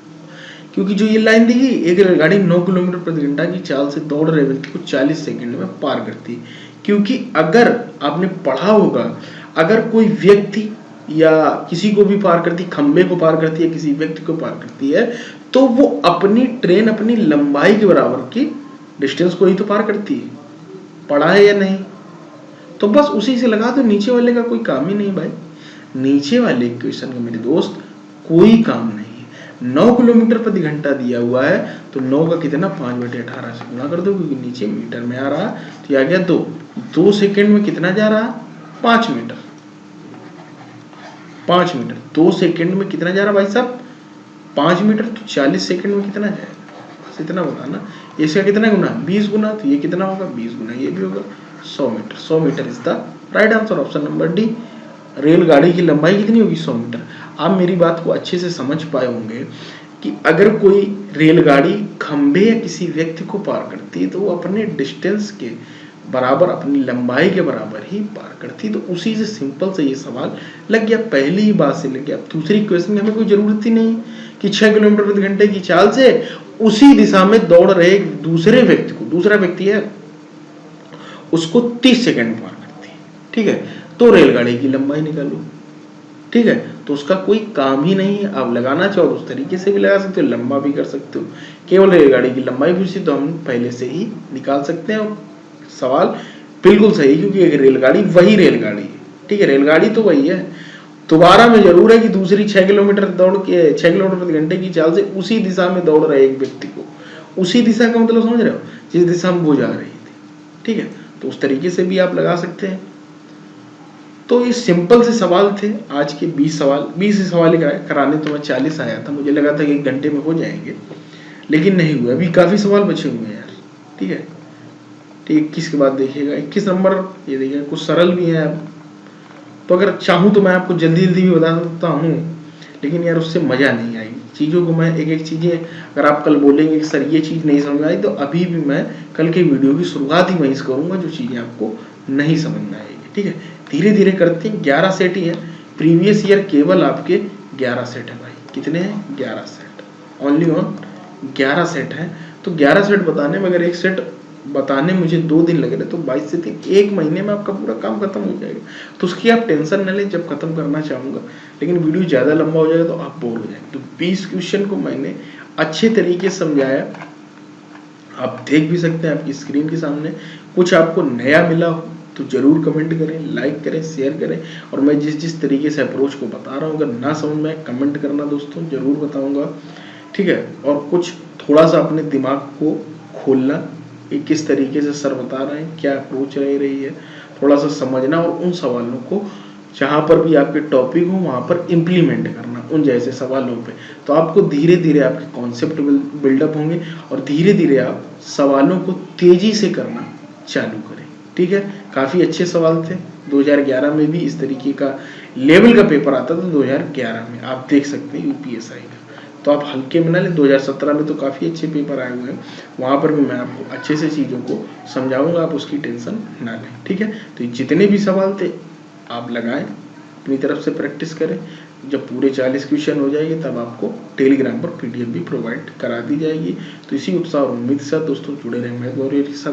क्योंकि जो ये लाइन देखी, एक रेलगाड़ी 9 किलोमीटर प्रति घंटा की चाल से दौड़ रहे व्यक्ति को 40 सेकंड में पार करती है। क्योंकि अगर आपने पढ़ा होगा, अगर कोई व्यक्ति या किसी को भी पार करती, खंबे को पार करती है, किसी व्यक्ति को पार करती है, तो वो अपनी ट्रेन अपनी लंबाई के बराबर की डिस्टेंस को ही तो पार करती है। पढ़ा है या नहीं? तो बस उसी से लगा दो, नीचे वाले का कोई काम ही नहीं भाई। नीचे वाले क्वेश्चन का मेरे दोस्त कोई काम नहीं है। 9 किलोमीटर प्रति घंटा दिया हुआ है तो 9 का कितना 5/18 से गुणा कर दो, क्योंकि नीचे मीटर में आ रहा तो ये आ गया 2 सेकंड में कितना जा रहा 5 मीटर। 5 मीटर 2 सेकंड में कितना जा रहा भाई साहब 5 मीटर। तो 40 सेकंड में कितना जाएगा, बस इतना बताना। इसका कितना गुना 20 गुना, तो ये कितना होगा 20 गुना, ये भी होगा 100 meter. 100 meter is the right answer, option number D. रेलगाड़ी की लंबाई कितनी होगी 100 मीटर। आप मेरी बात को अच्छे से समझ पाए होंगे कि अगर कोई रेलगाड़ी खंबे या किसी व्यक्ति को पार करती है तो वो अपने डिस्टेंस के बराबर, अपनी लंबाई के बराबर ही पार करती है। तो उसी से सिंपल से ये सवाल लग गया, पहली ही बात से लग गया। दूसरी क्वेश्चन में हमें कोई जरूरत ही नहीं कि 6 किलोमीटर प्रति घंटे की चाल से उसी दिशा में दौड़ रहे एक दूसरे व्यक्ति को, दूसरा व्यक्ति है उसको 30 सेकंड पार करती है। ठीक है, तो रेलगाड़ी की लंबाई निकालो। ठीक है, तो उसका कोई काम ही नहीं है। आप लगाना चाहो उस तरीके से भी लगा सकते हो, लंबा भी कर सकते हो। केवल रेलगाड़ी की लंबाई पूछी तो हम पहले से ही निकाल सकते हैं। और सवाल बिल्कुल सही, क्योंकि एक रेलगाड़ी वही रेलगाड़ी है। ठीक है, रेलगाड़ी तो वही है। दोबारा में जरूर है कि दूसरी 6 किलोमीटर दौड़ के 6 किलोमीटर प्रति घंटे की चाल से उसी दिशा में दौड़ रहे एक व्यक्ति को, उसी दिशा का मतलब समझ रहे हो, जिस दिशा में वो जा रही थी। ठीक है, तो उस तरीके से भी आप लगा सकते हैं। तो ये सिंपल से सवाल थे आज के 20 सवाल। 20 सवाल कराने तो मैं 40 आया था, मुझे लगा था कि 1 घंटे में हो जाएंगे, लेकिन नहीं हुआ। अभी काफी सवाल बचे हुए हैं यार। ठीक है, तो 21 के बाद देखिएगा 21 नंबर, ये देखिएगा कुछ सरल भी है। तो अगर चाहूँ तो मैं आपको जल्दी जल्दी भी बता सकता हूँ, लेकिन यार उससे मजा नहीं आएगी। चीज़ों को मैं एक एक चीज़ें, अगर आप कल बोलेंगे कि सर ये चीज़ नहीं समझ आई, तो अभी भी मैं कल के वीडियो की शुरुआत ही वहीं से करूँगा जो चीज़ें आपको नहीं समझ में आएगी। ठीक है, धीरे धीरे करते हैं। 11 सेट ही है, प्रीवियस ईयर केवल आपके 11 सेट है भाई। कितने हैं 11 सेट, ओनली ऑन 11 सेट है। तो 11 सेट बताने में अगर एक सेट बताने मुझे 2 दिन लग रहे तो 22 से 3 1 महीने में आपका पूरा काम खत्म हो जाएगा। तो उसकी आप टेंशन न लें, जब खत्म करना चाहूँगा, लेकिन वीडियो ज़्यादा लंबा हो जाएगा तो आप बोर हो जाएंगे। तो 20 क्वेश्चन को मैंने अच्छे तरीके से समझाया, आप देख भी सकते हैं आपकी स्क्रीन के सामने। कुछ आपको नया मिला हो तो जरूर कमेंट करें, लाइक करें, शेयर करें, और मैं जिस जिस तरीके से अप्रोच को बता रहा हूँ अगर ना समझ में आए कमेंट करना दोस्तों, जरूर बताऊंगा, ठीक है। और कुछ थोड़ा सा अपने दिमाग को खोलना, ये किस तरीके से सर बता रहे हैं, क्या अप्रोच रह रही है, थोड़ा सा समझना, और उन सवालों को जहाँ पर भी आपके टॉपिक हो वहाँ पर इम्प्लीमेंट करना उन जैसे सवालों पे। तो आपको धीरे धीरे आपके कॉन्सेप्ट बिल्डअप होंगे और धीरे धीरे आप सवालों को तेजी से करना चालू करें, ठीक है। काफ़ी अच्छे सवाल थे। 2011 में भी इस तरीके का लेवल का पेपर आता था, 2011 में आप देख सकते हैं यूपीएसआई का। तो आप हल्के में ना लें, 2017 में तो काफ़ी अच्छे पेपर आए हुए हैं, वहाँ पर भी मैं आपको अच्छे से चीज़ों को समझाऊंगा, आप उसकी टेंशन ना लें, ठीक है। तो जितने भी सवाल थे आप लगाएं, अपनी तरफ से प्रैक्टिस करें। जब पूरे 40 क्वेश्चन हो जाएंगे तब आपको टेलीग्राम पर पीडीएफ भी प्रोवाइड करा दी जाएगी। तो इसी उत्साह और उम्मीद के साथ दोस्तों जुड़े रहें, मैं गौरव के साथ।